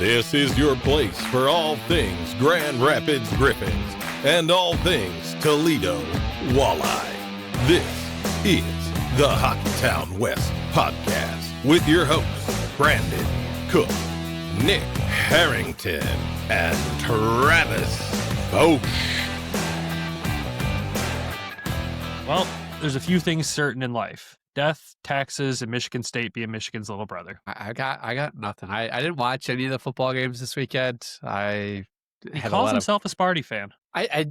This is your place for all things Grand Rapids Griffins and all things Toledo Walleye. This is the Hockeytown West podcast with your hosts, Brandon Cook, Nick Harrington, and Travis Bosch. Well, there's a few things certain in life. Death, taxes, and Michigan State being Michigan's little brother. I got nothing. I didn't watch any of the football games this weekend. He calls himself a Sparty fan. I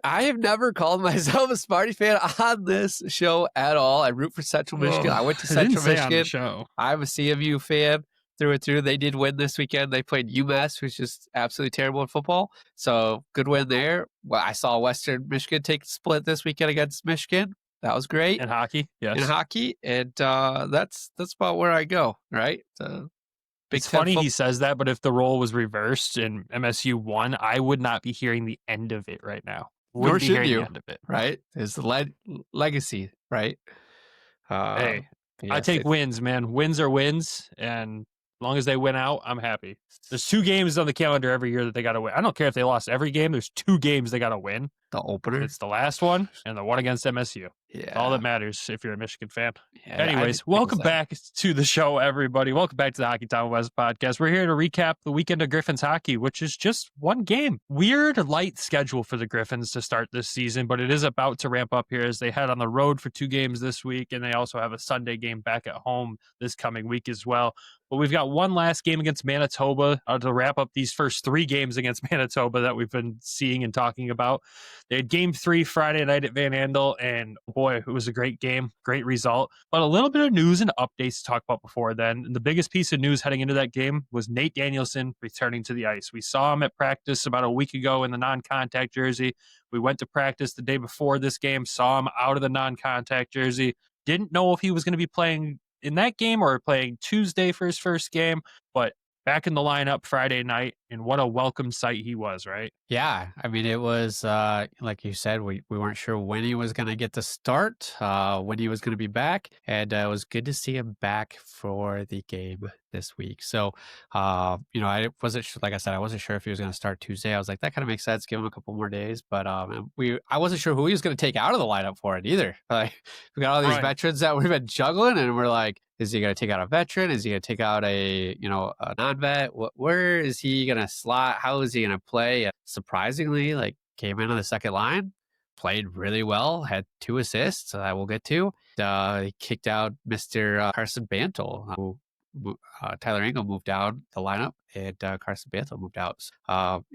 have never called myself a Sparty fan on this show at all. I root for Central Michigan. I went to Central Michigan. Show. I'm a CMU fan through and through. They did win this weekend. They played UMass, who's just absolutely terrible in football. So good win there. Well, I saw Western Michigan take the split this weekend against Michigan. That was great. In hockey, yes. In hockey, and that's about where I go, right? It's funny he says that, but if the role was reversed and MSU won, I would not be hearing the end of it right now. Nor should you, the end of it. Right? It's the legacy, right? Hey, I take wins, man. Wins are wins, and as long as they win out, I'm happy. There's 2 games on the calendar every year that they got to win. I don't care if they lost every game. There's 2 games they got to win. The opener. It's the last one and the one against MSU. Yeah. All that matters if you're a Michigan fan. Yeah, anyways, welcome back to the show, everybody. Welcome back to the Hockeytown West podcast. We're here to recap the weekend of Griffins hockey, which is just one game. Weird light schedule for the Griffins to start this season, but it is about to ramp up here as they head on the road for 2 games this week, and they also have a Sunday game back at home this coming week as well. But we've got one last game against Manitoba to wrap up these first 3 games against Manitoba that we've been seeing and talking about. They had game 3 Friday night at Van Andel, and boy, it was a great game, great result. But a little bit of news and updates to talk about before then. And the biggest piece of news heading into that game was Nate Danielson returning to the ice. We saw him at practice about a week ago in the non-contact jersey. We went to practice the day before this game, saw him out of the non-contact jersey. Didn't know if he was going to be playing in that game or playing Tuesday for his first game, but back in the lineup Friday night, and what a welcome sight he was, right? Yeah, I mean, it was, like you said, we weren't sure when he was going to get the start, when he was going to be back, and it was good to see him back for the game this week. So, I wasn't sure, like I said, I wasn't sure if he was going to start Tuesday. I was like, that kind of makes sense, give him a couple more days, but I wasn't sure who he was going to take out of the lineup for it either. Like, we got all these veterans that we've been juggling, and we're like, is he going to take out a veteran? Is he going to take out a non-vet? Where is he going to slot? How is he going to play? Surprisingly, came into the second line, played really well, had 2 assists that we'll get to. He kicked out Mr. Carson Bantle, who Tyler Engel moved down the lineup, and Carson Bantle moved out.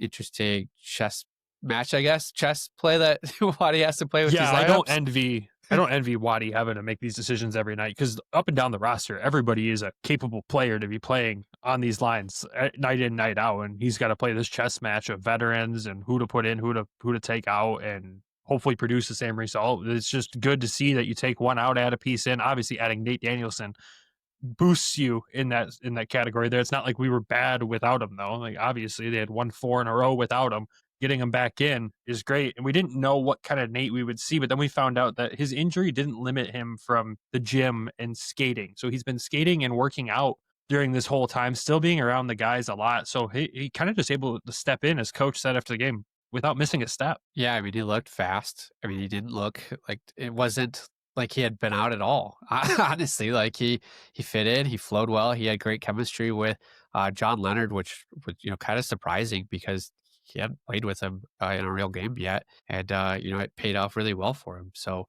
Interesting chess match, I guess. Chess play that Waddy has to play with these lineups. I don't envy Waddy having to make these decisions every night, because up and down the roster, everybody is a capable player to be playing on these lines night in, night out. And he's got to play this chess match of veterans and who to put in, who to take out, and hopefully produce the same result. It's just good to see that you take one out, add a piece in. Obviously, adding Nate Danielson boosts you in that category there. It's not like we were bad without him, though. Like, obviously, they had won 4 in a row without him. Getting him back in is great. And we didn't know what kind of Nate we would see, but then we found out that his injury didn't limit him from the gym and skating. So he's been skating and working out during this whole time, still being around the guys a lot. So he kind of just able to step in, as coach said after the game, without missing a step. Yeah, I mean, he looked fast. I mean, he didn't look like it wasn't like he had been out at all. Honestly, like he fit in, he flowed well. He had great chemistry with John Leonard, which was, kind of surprising because he hadn't played with him in a real game yet. And, it paid off really well for him. So,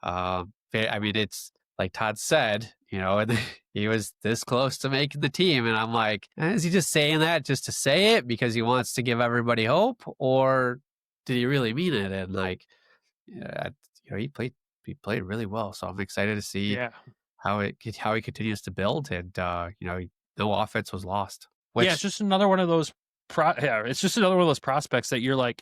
I mean, it's like Todd said, and he was this close to making the team. And I'm like, is he just saying that just to say it because he wants to give everybody hope? Or did he really mean it? And he played really well. So I'm excited to see how he continues to build. And, no offense was lost. It's just another one of those it's just another one of those prospects that you're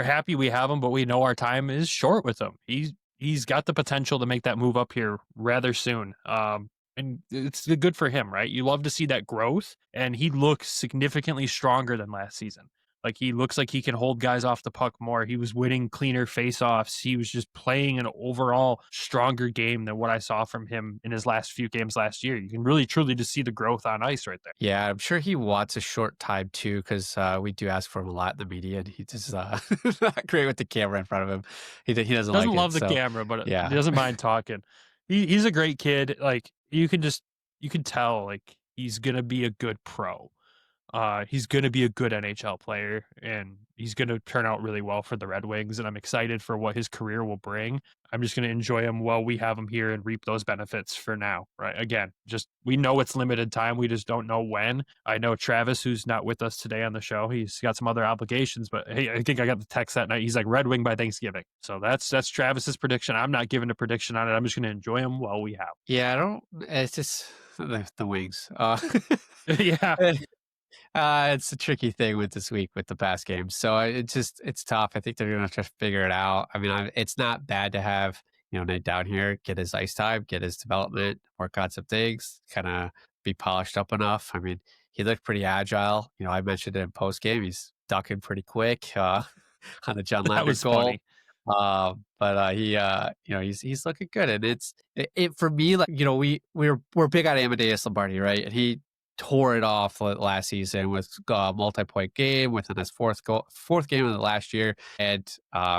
happy we have him, but we know our time is short with him. He's got the potential to make that move up here rather soon. And it's good for him, right? You love to see that growth, and he looks significantly stronger than last season. Like, he looks like he can hold guys off the puck more. He was winning cleaner faceoffs. He was just playing an overall stronger game than what I saw from him in his last few games last year. You can really, truly just see the growth on ice right there. Yeah, I'm sure he wants a short time too, because we do ask for him a lot in the media, and he just not great with the camera in front of him. He doesn't like Love it, the so camera, but yeah. he doesn't mind talking. He's a great kid. Like, you can tell, like, he's gonna be a good pro. He's going to be a good NHL player, and he's going to turn out really well for the Red Wings, and I'm excited for what his career will bring. I'm just going to enjoy him while we have him here and reap those benefits for now, right? Again, just we know it's limited time. We just don't know when. I know Travis, who's not with us today on the show, he's got some other obligations, but hey, I think I got the text that night. He's like, Red Wing by Thanksgiving. So that's Travis's prediction. I'm not giving a prediction on it. I'm just going to enjoy him while we have. Yeah, it's just the Wings. Yeah. It's a tricky thing with this week with the past games. So it's tough. I think they're going to try to figure it out. I mean, it's not bad to have, Nate down here, get his ice time, get his development, work on some things, kind of be polished up enough. I mean, he looked pretty agile. I mentioned it in post game. He's ducking pretty quick on the John That Lander was goal. funny. But he's looking good, and it for me, like, we're big on Amadeus Lombardi, right? And he tore it off last season with a multi-point game within his fourth game of the last year, and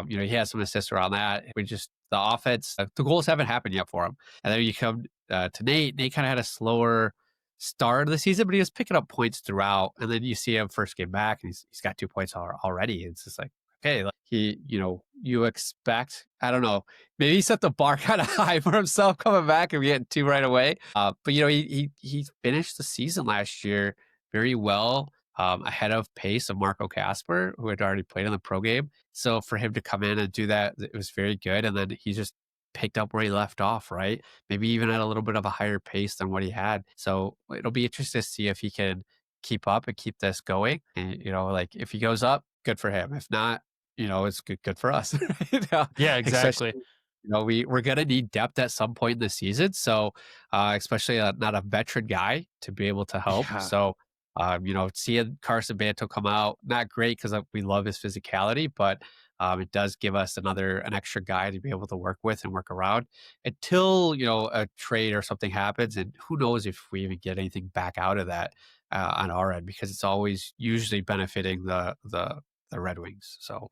he has some assists around that. The offense, the goals haven't happened yet for him. And then you come to Nate. Nate kind of had a slower start of the season, but he was picking up points throughout. And then you see him first game back, and he's got 2 points already. It's just like, okay, like you expect, I don't know, maybe he set the bar kind of high for himself coming back and getting 2 right away. But he finished the season last year very well, ahead of pace of Marco Kasper, who had already played in the pro game. So for him to come in and do that, it was very good. And then he just picked up where he left off, right? Maybe even at a little bit of a higher pace than what he had. So it'll be interesting to see if he can keep up and keep this going. And, like, if he goes up, good for him. If not, it's good for us. Right? Yeah, exactly. We're going to need depth at some point in the season. So, especially not a veteran guy to be able to help. Yeah. So, seeing Carson Banto come out, not great because we love his physicality, but it does give us an extra guy to be able to work with and work around until, a trade or something happens. And who knows if we even get anything back out of that on our end, because it's always usually benefiting the Red Wings. So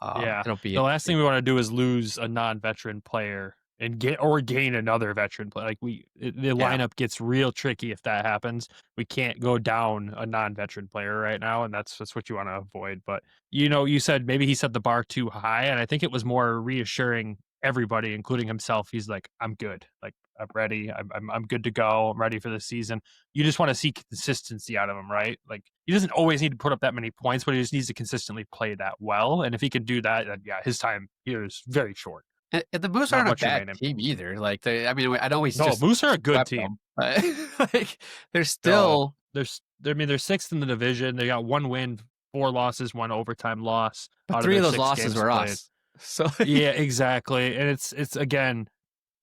yeah, it'll be the last thing we want to do is lose a non-veteran player and gain another veteran player. Like, the lineup gets real tricky if that happens. We can't go down a non-veteran player right now, and that's what you want to avoid. But you said maybe he set the bar too high, and I think it was more reassuring everybody, including himself. He's like, I'm good. Like, I'm ready. I'm good to go. I'm ready for the season. You just want to see consistency out of him, right? Like, he doesn't always need to put up that many points, but he just needs to consistently play that well. And if he can do that, then his time here is very short. And the Moose aren't a bad team either. Like, I know we Moose are a good team. But like, they're still they're sixth in the division. They got 1 win, 4 losses, 1 overtime loss. But 3 of those losses were us. So yeah, exactly. And it's again,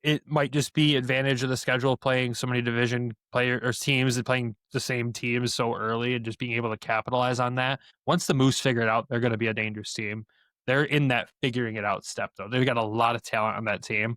it might just be advantage of the schedule, playing so many division players teams and playing the same teams so early and just being able to capitalize on that. Once the Moose figure it out, they're going to be a dangerous team. They're in that figuring it out step, though. They've got a lot of talent on that team,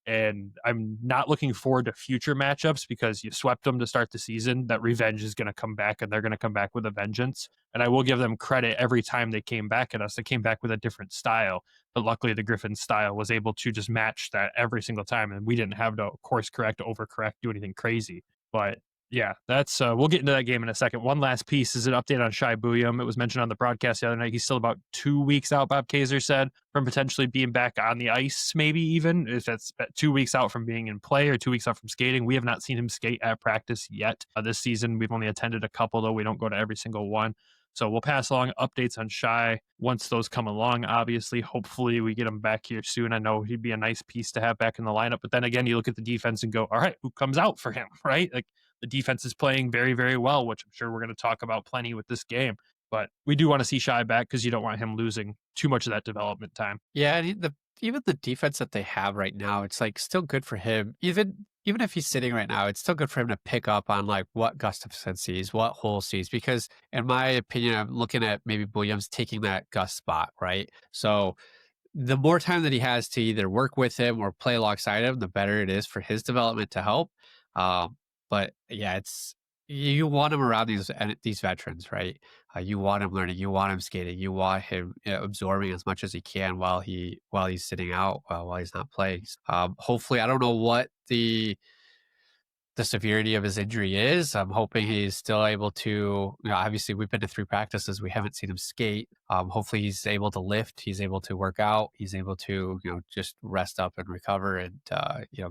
and I'm not looking forward to future matchups because you swept them to start the season. That revenge is going to come back, and they're going to come back with a vengeance. And I will give them credit every time they came back at us. They came back with a different style, but luckily the Griffins style was able to just match that every single time, and we didn't have to course correct, overcorrect, do anything crazy. But yeah, that's we'll get into that game in a second. One last piece is an update on Shai Buyam. It was mentioned on the broadcast the other night. He's still about 2 weeks out, Bob Kaiser said, from potentially being back on the ice, maybe even if that's 2 weeks out from being in play or 2 weeks out from skating. We have not seen him skate at practice yet this season. We've only attended a couple, though. We don't go to every single one. So we'll pass along updates on Shai once those come along. Obviously, hopefully we get him back here soon. I know he'd be a nice piece to have back in the lineup. But then again, you look at the defense and go, all right, who comes out for him, right? Like, the defense is playing very, very well, which I'm sure we're going to talk about plenty with this game. But we do want to see Shai back because you don't want him losing too much of that development time. Yeah, and even the defense that they have right now, it's like still good for him. Even even if he's sitting right now, it's still good for him to pick up on like what Gustafsson sees, what Hull sees, because in my opinion, I'm looking at maybe Williams taking that Gus spot, right? So the more time that he has to either work with him or play alongside him, the better it is for his development to help. But yeah, it's you want him around these veterans, right? You want him learning, you want him skating, you want him absorbing as much as he can while he's sitting out, while he's not playing. Hopefully, I don't know what the severity of his injury is. I'm hoping he's still able to, obviously we've been to 3 practices. We haven't seen him skate. Hopefully he's able to lift. He's able to work out. He's able to, just rest up and recover and,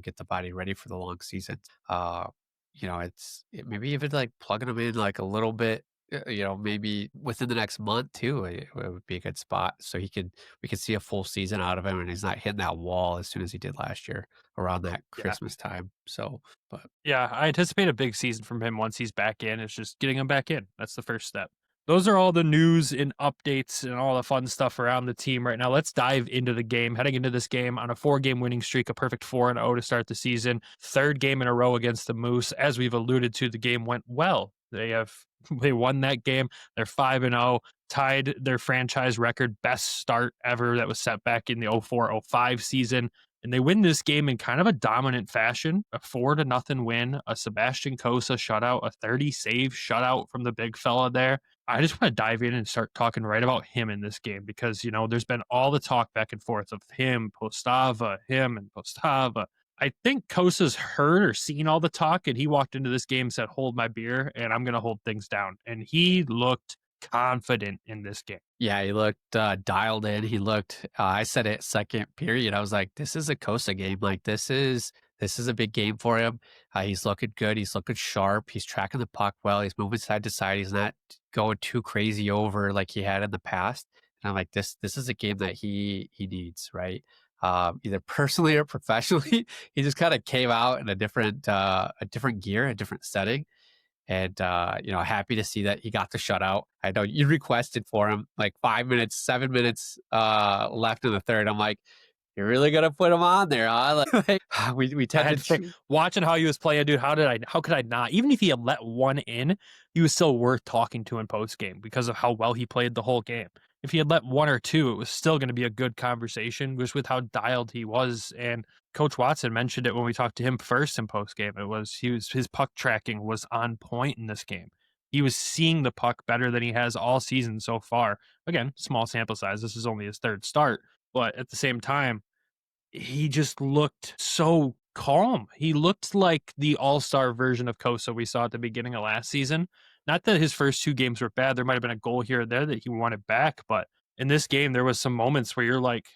get the body ready for the long season. Maybe even like plugging him in like a little bit, maybe within the next month too, it would be a good spot. So we could see a full season out of him and he's not hitting that wall as soon as he did last year around that Christmas time. So, but yeah, I anticipate a big season from him once he's back in. It's just getting him back in. That's the first step. Those are all the news and updates and all the fun stuff around the team right now. Let's dive into the game. Heading into this game on a 4-game winning streak, a perfect 4-0 to start the season. 3rd game in a row against the Moose. As we've alluded to, the game went well. They won that game. They're 5-0, tied their franchise record best start ever that was set back in the 04-05 season. And they win this game in kind of a dominant fashion, a 4-0 win, a Sebastian Cossa shutout, a 30-save shutout from the big fella there. I just want to dive in and start talking right about him in this game because, there's been all the talk back and forth of him, Postava. I think Kossa's heard or seen all the talk, and he walked into this game and said, hold my beer, and I'm going to hold things down. And he looked confident in this game. Yeah, he looked dialed in. He looked, I said it second period. I was like, this is a Cossa game. Like, this is a big game for him. He's looking good. He's looking sharp. He's tracking the puck well. He's moving side to side. He's not going too crazy over like he had in the past. And I'm like, this is a game that he needs, right? Either personally or professionally. He just kind of came out in a different gear, a different setting. And, happy to see that he got the shutout. I know you requested for him like 7 minutes left in the third. I'm like, you're really going to put him on there, huh? We tended to watching how he was playing, dude. How could I not? Even if he had let one in, he was still worth talking to in post game because of how well he played the whole game. If he had let 1 or 2, it was still going to be a good conversation just with how dialed he was. And Coach Watson mentioned it when we talked to him first in post game. His puck tracking was on point in this game. He was seeing the puck better than he has all season so far. Again, small sample size. This is only his 3rd start. But at the same time, he just looked so calm. He looked like the all-star version of Cossa we saw at the beginning of last season. Not that his first 2 games were bad. There might have been a goal here or there that he wanted back. But in this game, there was some moments where you're like,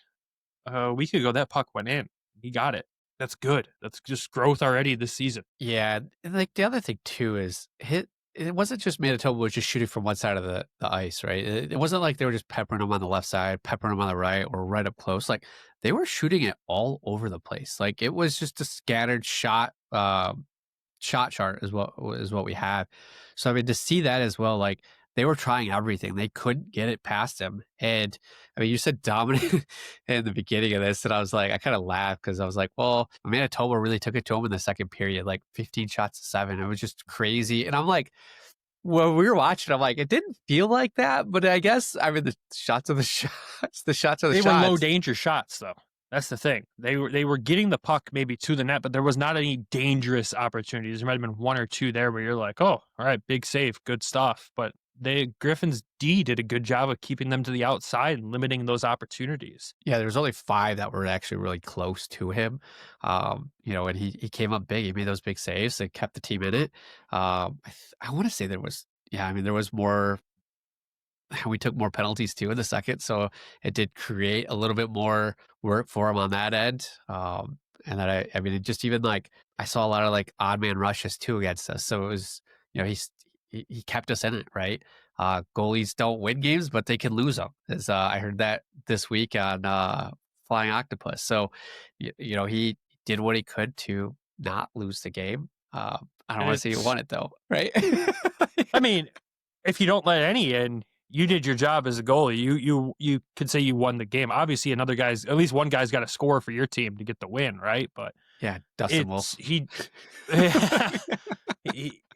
a week ago, that puck went in. He got it. That's good. That's just growth already this season. Yeah. And like the other thing too is it wasn't just Manitoba was just shooting from one side of the ice, right? It wasn't like they were just peppering them on the left side, peppering them on the right, or right up close. Like they were shooting it all over the place. Like it was just a scattered shot chart is what we have. So I mean, to see that as well, like they were trying everything. They couldn't get it past him. And I mean, you said dominant in the beginning of this, and I was like, I kind of laughed because I was like, well, Manitoba really took it to him in the second period, like 15 shots to 7. It was just crazy. And I'm like, when we were watching, I'm like, it didn't feel like that, but I guess, I mean, the shots are the shots. They were low danger shots, though. That's the thing. They were getting the puck maybe to the net, but there was not any dangerous opportunities. There might have been 1 or 2 there where you're like, oh, all right, big save, good stuff. But the Griffins D did a good job of keeping them to the outside and limiting those opportunities. Yeah, there was only 5 that were actually really close to him. And he came up big. He made those big saves. They kept the team in it. I want to say there was more. We took more penalties too in the second, so it did create a little bit more work for him on that end. And then it just even like I saw a lot of like odd man rushes too against us. So it was, he kept us in it, right? Goalies don't win games, but they can lose them. As I heard that this week on Flying Octopus. So he did what he could to not lose the game. I don't want to say you won it though, right? I mean, if you don't let any in, you did your job as a goalie. You could say you won the game. Obviously, at least one guy's got to score for your team to get the win, right? But Yeah, Dustin Wolf.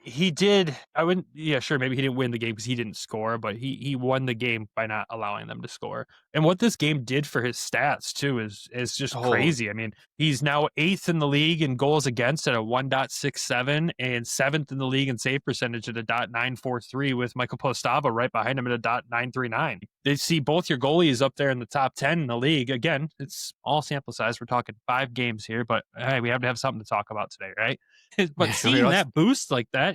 He did. I wouldn't. Yeah, sure. Maybe he didn't win the game because he didn't score, but he won the game by not allowing them to score. And what this game did for his stats too is just crazy. I mean, he's now 8th in the league in goals against at a 1.67 and 7th in the league in save percentage at a .943 with Michael Postava right behind him at a .939. They see both your goalies up there in the top 10 in the league. Again, it's all sample size. We're talking 5 games here, but hey, we have to have something to talk about today, right? But seeing that boost like that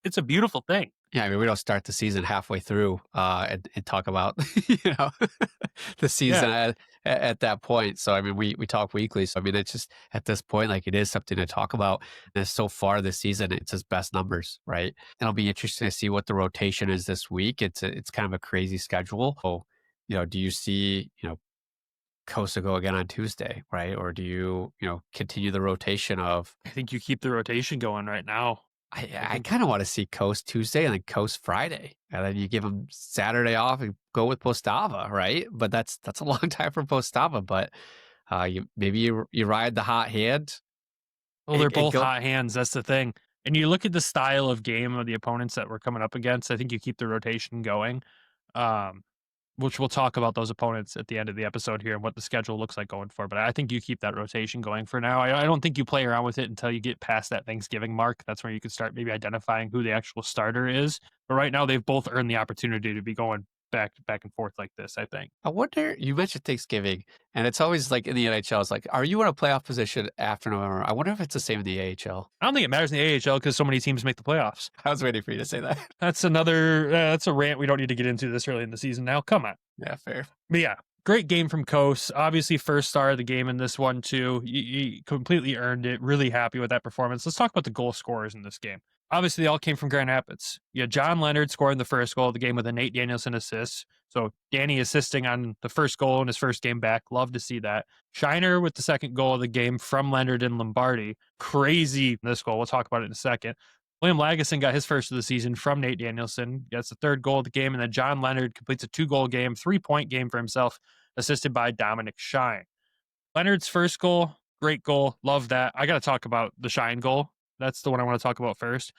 it's a beautiful thing. Yeah, I mean, we don't start the season halfway through and talk about the season at that point. So I mean, we talk weekly. So I mean, it's just at this point, like it is something to talk about. And so far this season, it's his best numbers, right? It'll be interesting to see what the rotation is this week. It's kind of a crazy schedule. So do you see Cossa go again on Tuesday, right? Or do you continue the rotation of? I think you keep the rotation going right now. I kind of want to see Coast Tuesday and then Coast Friday, and then you give him Saturday off and go with Postava, right? But that's a long time for Postava. But you ride the hot hand. Well, they're both hot hands. That's the thing. And you look at the style of game of the opponents that we're coming up against. I think you keep the rotation going. Which we'll talk about those opponents at the end of the episode here and what the schedule looks like going forward. But I think you keep that rotation going for now. I don't think you play around with it until you get past that Thanksgiving mark. That's where you can start maybe identifying who the actual starter is. But right now, they've both earned the opportunity to be going back and forth like this, I think. I wonder, you mentioned Thanksgiving, and it's always like in the NHL, it's like, are you in a playoff position after November? I wonder if it's the same in the AHL. I don't think it matters in the AHL because so many teams make the playoffs. I was waiting for you to say that. That's a rant we don't need to get into this early in the season now. Come on. Yeah, fair. But yeah, great game from Coase. Obviously, first star of the game in this one, too. He completely earned it. Really happy with that performance. Let's talk about the goal scorers in this game. Obviously, they all came from Grand Rapids. You had John Leonard scoring the first goal of the game with a Nate Danielson assist. So Danny assisting on the first goal in his first game back. Love to see that. Shiner with the second goal of the game from Leonard and Lombardi. Crazy this goal. We'll talk about it in a second. William Lagesson got his first of the season from Nate Danielson. Gets the third goal of the game. And then John Leonard completes a 2-goal game, 3-point game for himself, assisted by Dominic Shine. Leonard's first goal, great goal. Love that. I got to talk about the Shine goal. That's the one I want to talk about first.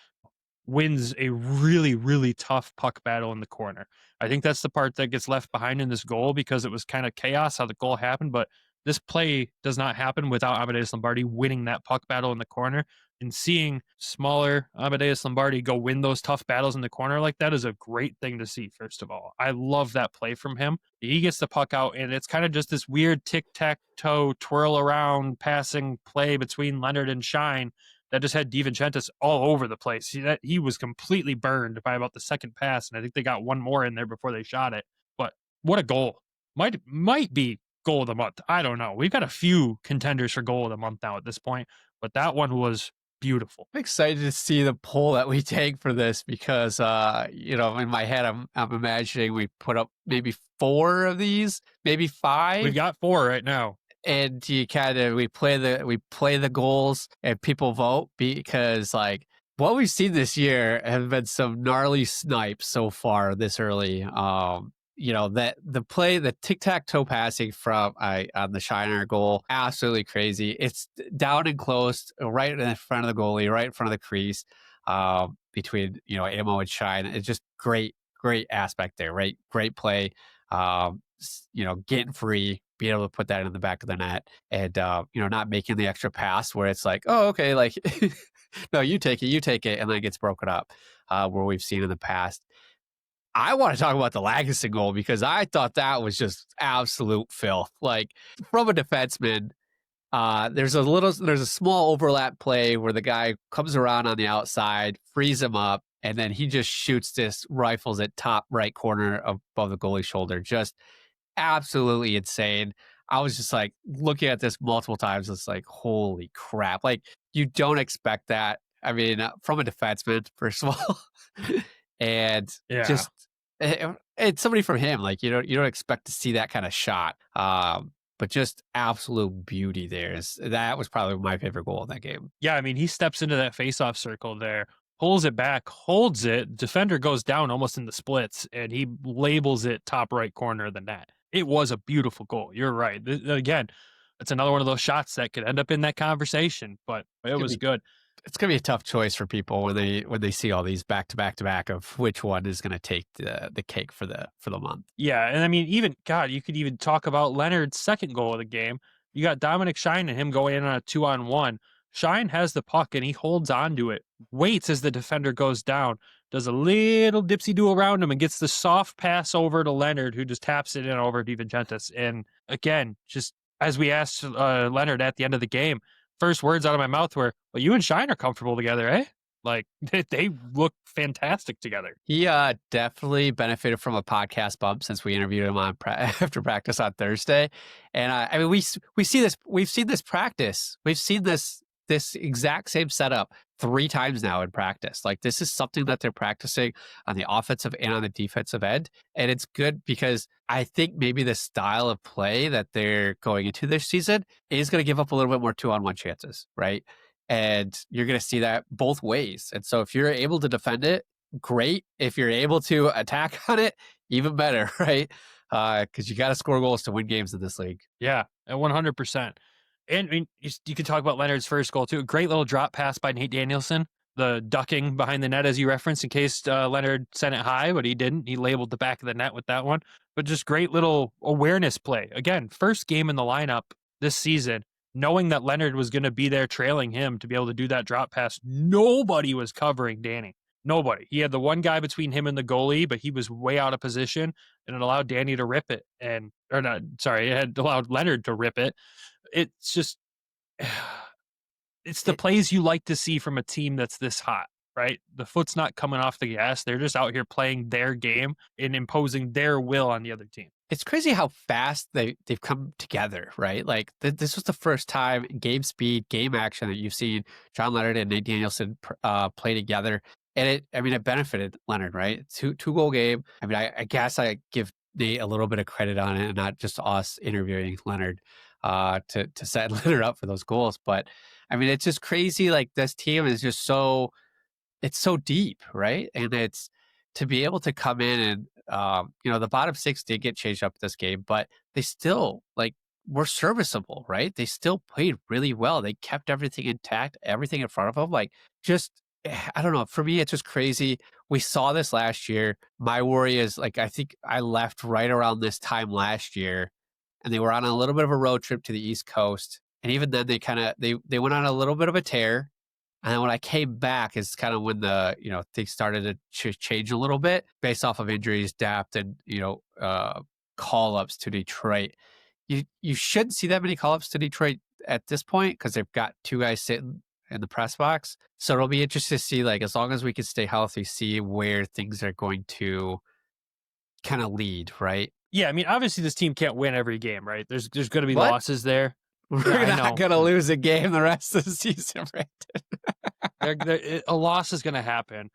Wins a really, really tough puck battle in the corner. I think that's the part that gets left behind in this goal because it was kind of chaos how the goal happened, but this play does not happen without Amadeus Lombardi winning that puck battle in the corner. And seeing smaller Amadeus Lombardi go win those tough battles in the corner like that is a great thing to see, first of all. I love that play from him. He gets the puck out, and it's kind of just this weird tic-tac-toe, twirl around passing play between Leonard and Shine that just had DiVincentis all over the place. He was completely burned by about the second pass, and I think they got one more in there before they shot it. But what a goal. Might be goal of the month. I don't know. We've got a few contenders for goal of the month now at this point, but that one was beautiful. I'm excited to see the poll that we take for this because, in my head, I'm imagining we put up maybe 4 of these, maybe 5. We've got 4 right now. And we play the goals and people vote because like what we've seen this year have been some gnarly snipes so far this early. That the tic-tac-toe passing from on the Shiner goal, absolutely crazy. It's down and close, right in front of the goalie, right in front of the crease, between Amo and Shine. It's just great aspect there, right? Great play. Getting free, being able to put that in the back of the net, and not making the extra pass where it's like, oh, okay, like no, you take it, and then it gets broken up, where we've seen in the past. I want to talk about the Lagesson goal because I thought that was just absolute filth. Like from a defenseman, there's a small overlap play where the guy comes around on the outside, frees him up, and then he just shoots this, rifles at top right corner above the goalie's shoulder. Just absolutely insane. I was just like looking at this multiple times. It's like, holy crap. Like you don't expect that. I mean, from a defenseman, first of all, and just it's somebody from him. Like you don't expect to see that kind of shot. But just absolute beauty there. That was probably my favorite goal in that game. Yeah, I mean, he steps into that face-off circle there, pulls it back, holds it. Defender goes down almost in the splits, and he labels it top right corner of the net. It was a beautiful goal. You're right. Again, it's another one of those shots that could end up in that conversation, but it was good. It's going to be a tough choice for people when they see all these back to back of which one is going to take the cake for the month. Yeah, and I mean, even God, you could even talk about Leonard's second goal of the game. You got Dominic Shine and him going in on a 2-on-1. Shine has the puck and he holds on to it, waits as the defender goes down, does a little dipsy-do around him and gets the soft pass over to Leonard, who just taps it in over DiVincentis. And again, just as we asked Leonard at the end of the game, first words out of my mouth were, well, you and Shine are comfortable together, eh? Like, they look fantastic together. He definitely benefited from a podcast bump since we interviewed him on after practice on Thursday. And I mean, we see this. We've seen this practice. We've seen this exact same setup 3 times now in practice. Like, this is something that they're practicing on the offensive and on the defensive end. And it's good because I think maybe the style of play that they're going into this season is going to give up a little bit more 2-on-1 chances, right? And you're going to see that both ways. And so if you're able to defend it, great. If you're able to attack on it, even better, right? Because you got to score goals to win games in this league. Yeah, at 100%. And I mean, you could talk about Leonard's first goal, too. A great little drop pass by Nate Danielson. The ducking behind the net, as you referenced, in case Leonard sent it high, but he didn't. He labeled the back of the net with that one. But just great little awareness play. Again, first game in the lineup this season, knowing that Leonard was going to be there trailing him to be able to do that drop pass. Nobody was covering Danny. Nobody. He had the one guy between him and the goalie, but he was way out of position, and it allowed Danny to rip it. It had allowed Leonard to rip it. It's just, it's the plays you like to see from a team that's this hot, right? The foot's not coming off the gas. They're just out here playing their game and imposing their will on the other team. It's crazy how fast they've come together, right? Like, this was the first time game speed, game action that you've seen John Leonard and Nate Danielson play together. And it benefited Leonard, right? Two-goal game. I mean, I guess I give Nate a little bit of credit on it and not just us interviewing Leonard to set Leonard up for those goals. But I mean, it's just crazy. Like, this team is just it's so deep, right? And it's to be able to come in and, the bottom 6 did get changed up this game, but they still were serviceable, right? They still played really well. They kept everything intact, everything in front of them. Like, just, I don't know. For me, it's just crazy. We saw this last year. My worry is, I think I left right around this time last year, and they were on a little bit of a road trip to the East Coast. And even then, they went on a little bit of a tear. And then when I came back is kind of when things started to change a little bit based off of injuries, depth, and, call-ups to Detroit. You shouldn't see that many call-ups to Detroit at this point because they've got 2 guys sitting in the press box. So it'll be interesting to see, as long as we can stay healthy, see where things are going to kind of lead, right? Yeah, I mean, obviously this team can't win every game, right? There's going to be losses there. We're not going to lose a game the rest of the season, right? A loss is going to happen.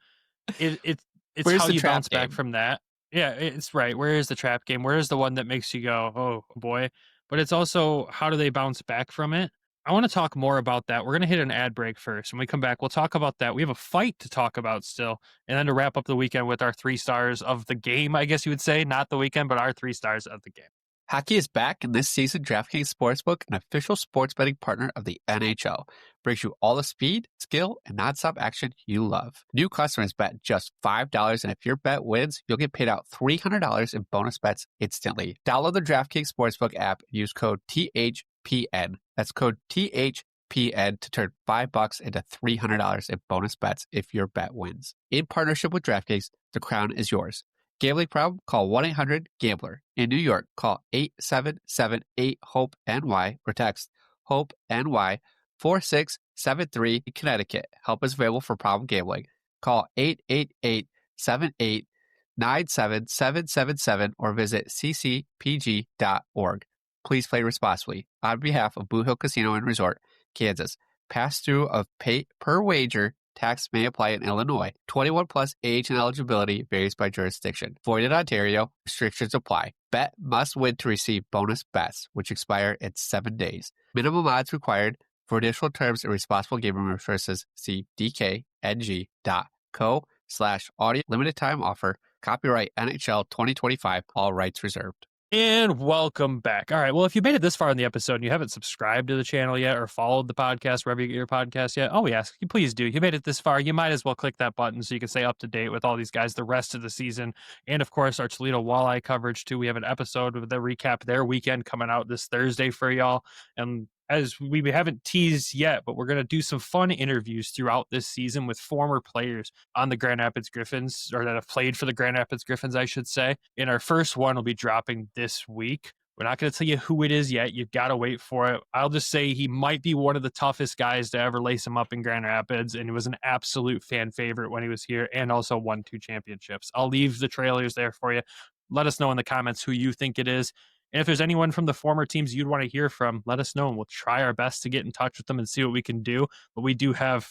It's Where's how you bounce game? Back from that. Yeah, it's right. Where is the trap game? Where is the one that makes you go, oh boy? But it's also, how do they bounce back from it? I want to talk more about that. We're going to hit an ad break first. When we come back, we'll talk about that. We have a fight to talk about still. And then to wrap up the weekend with our 3 stars of the game, I guess you would say. Not the weekend, but our 3 stars of the game. Hockey is back, and this season, DraftKings Sportsbook, an official sports betting partner of the NHL, brings you all the speed, skill, and nonstop action you love. New customers bet just $5, and if your bet wins, you'll get paid out $300 in bonus bets instantly. Download the DraftKings Sportsbook app and use code THPN. That's code THPN to turn $5 into $300 in bonus bets if your bet wins. In partnership with DraftKings, the crown is yours. Gambling problem? Call 1-800-GAMBLER. In New York, call 877-8-HOPE-NY or text HOPE-NY 4673. In Connecticut, help is available for problem gambling. Call 888-78-97-777 or visit ccpg.org. Please play responsibly. On behalf of Blue Hill Casino and Resort, Kansas, pass-through of pay per wager. Tax may apply in Illinois. 21 plus age and eligibility varies by jurisdiction. Void in Ontario. Restrictions apply. Bet must win to receive bonus bets, which expire in 7 days. Minimum odds required. For additional terms and responsible gaming resources, see dkng.co/audio. Limited time offer. Copyright NHL 2025. All rights reserved. And welcome back. All right. Well, if you made it this far in the episode and you haven't subscribed to the channel yet or followed the podcast wherever you get your podcast yet, we ask you please do. You made it this far. You might as well click that button so you can stay up to date with all these guys the rest of the season. And of course, our Toledo walleye coverage too. We have an episode with the recap their weekend coming out this Thursday for y'all. And as we haven't teased yet, but we're going to do some fun interviews throughout this season with former players on the Grand Rapids Griffins, or that have played for the Grand Rapids Griffins, I should say. And our first one will be dropping this week. We're not going to tell you who it is yet. You've got to wait for it. I'll just say he might be one of the toughest guys to ever lace him up in Grand Rapids, and he was an absolute fan favorite when he was here and also won 2 championships. I'll leave the trailers there for you. Let us know in the comments who you think it is. And if there's anyone from the former teams you'd want to hear from, let us know, and we'll try our best to get in touch with them and see what we can do. But we do have,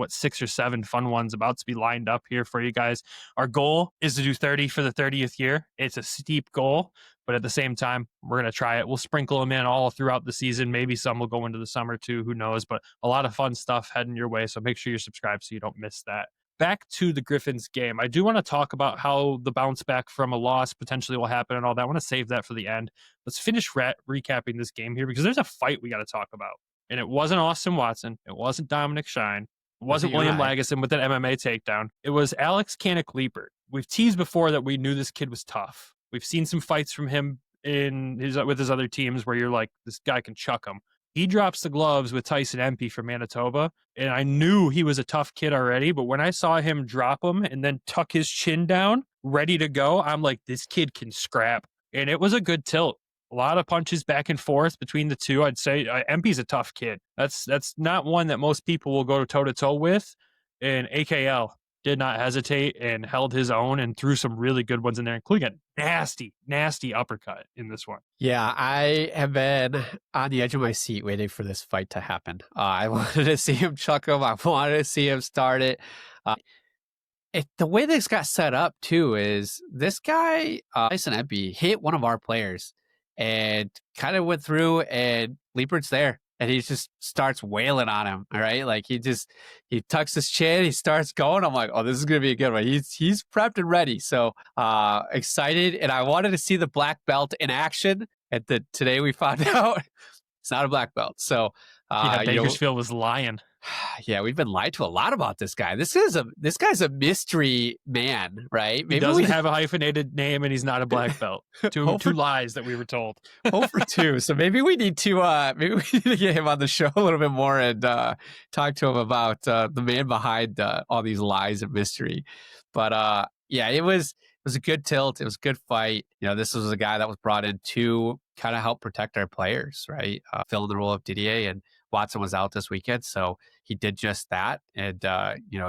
6 or 7 fun ones about to be lined up here for you guys. Our goal is to do 30 for the 30th year. It's a steep goal, but at the same time, we're going to try it. We'll sprinkle them in all throughout the season. Maybe some will go into the summer too. Who knows? But a lot of fun stuff heading your way. So make sure you're subscribed so you don't miss that. Back to the Griffins game. I do want to talk about how the bounce back from a loss potentially will happen and all that. I want to save that for the end. Let's finish recapping this game here because there's a fight we got to talk about. And it wasn't Austin Watson. It wasn't Dominic Shine. It wasn't William Lagesson with an MMA takedown. It was Alex Kanik-Liepert. We've teased before that we knew this kid was tough. We've seen some fights from him with his other teams where you're like, this guy can chuck him. He drops the gloves with Tyson Empey from Manitoba, and I knew he was a tough kid already, but when I saw him drop him and then tuck his chin down, ready to go, I'm like, this kid can scrap. And it was a good tilt. A lot of punches back and forth between the two. I'd say Empey's a tough kid. That's not one that most people will go toe-to-toe with, and AKL did not hesitate and held his own and threw some really good ones in there, including a nasty uppercut in this one. Yeah, I have been on the edge of my seat waiting for this fight to happen. I wanted to see him chuck him. I wanted to see him start it. The way this got set up, too, is this guy, Tyson Empey, hit one of our players and kind of went through, and Liepert's there. And he just starts wailing on him, all right? Like, he tucks his chin, he starts going. I'm like, oh, this is going to be a good one. He's prepped and ready. So excited. And I wanted to see the black belt in action. And today we found out it's not a black belt. So Bakersfield was lying. Yeah, we've been lied to a lot about this guy. This guy's a mystery man, right? Maybe he doesn't have a hyphenated name, and he's not a black belt. Two lies that we were told. 0 for 2. So maybe we need to get him on the show a little bit more and talk to him about the man behind all these lies and mystery. But yeah, it was a good tilt. It was a good fight. This was a guy that was brought in to kind of help protect our players, right? Fill in the role of Didier, and Watson was out this weekend, so he did just that. And,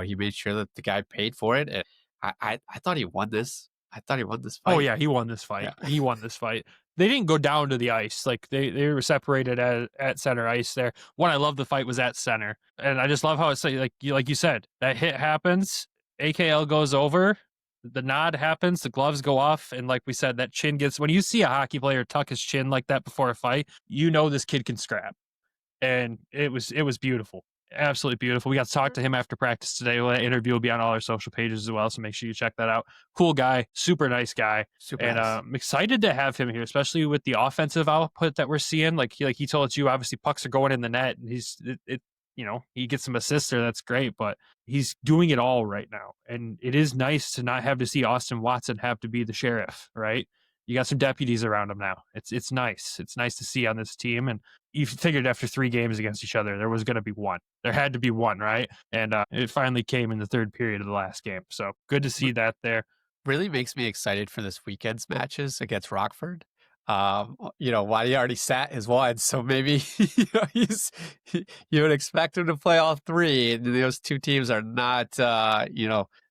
he made sure that the guy paid for it. And I thought he won this. I thought he won this fight. Oh, yeah, he won this fight. Yeah. He won this fight. They didn't go down to the ice. Like, they were separated at center ice there. One, I love the fight was at center. And I just love how it's like you said, that hit happens, AKL goes over, the nod happens, the gloves go off, and like we said, that chin gets... When you see a hockey player tuck his chin like that before a fight, you know this kid can scrap. And it was beautiful. Absolutely beautiful. We got to talk to him after practice today. That interview will be on all our social pages as well, so make sure you check that out. Cool guy, super nice guy. Nice. I'm excited to have him here, especially with the offensive output that we're seeing. Like he told you, obviously pucks are going in the net, and he gets some assists there. That's great, but he's doing it all right now. And it is nice to not have to see Austin Watson have to be the sheriff, right? You got some deputies around him now. It's nice. It's nice to see on this team. And you figured after 3 games against each other, there was going to be one. There had to be one, right? And it finally came in the 3rd period of the last game. So good to see that there. Really makes me excited for this weekend's matches against Rockford. Waddy already sat his one, so maybe you would expect him to play all 3, and those 2 teams are not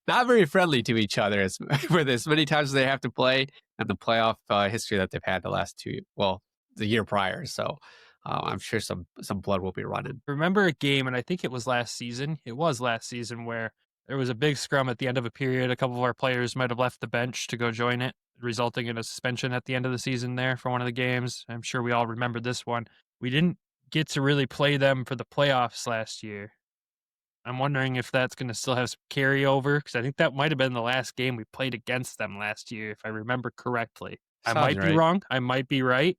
not very friendly to each other with as many times as they have to play and the playoff history that they've had the year prior. So I'm sure some blood will be running. Remember a game, and I think it was last season. It was last season where there was a big scrum at the end of a period. A couple of our players might have left the bench to go join it, resulting in a suspension at the end of the season there for one of the games. I'm sure we all remember this one. We didn't get to really play them for the playoffs last year. I'm wondering if that's going to still have some carryover, because I think that might have been the last game we played against them last year, if I remember correctly. I Sounds might be right. wrong. I might be right.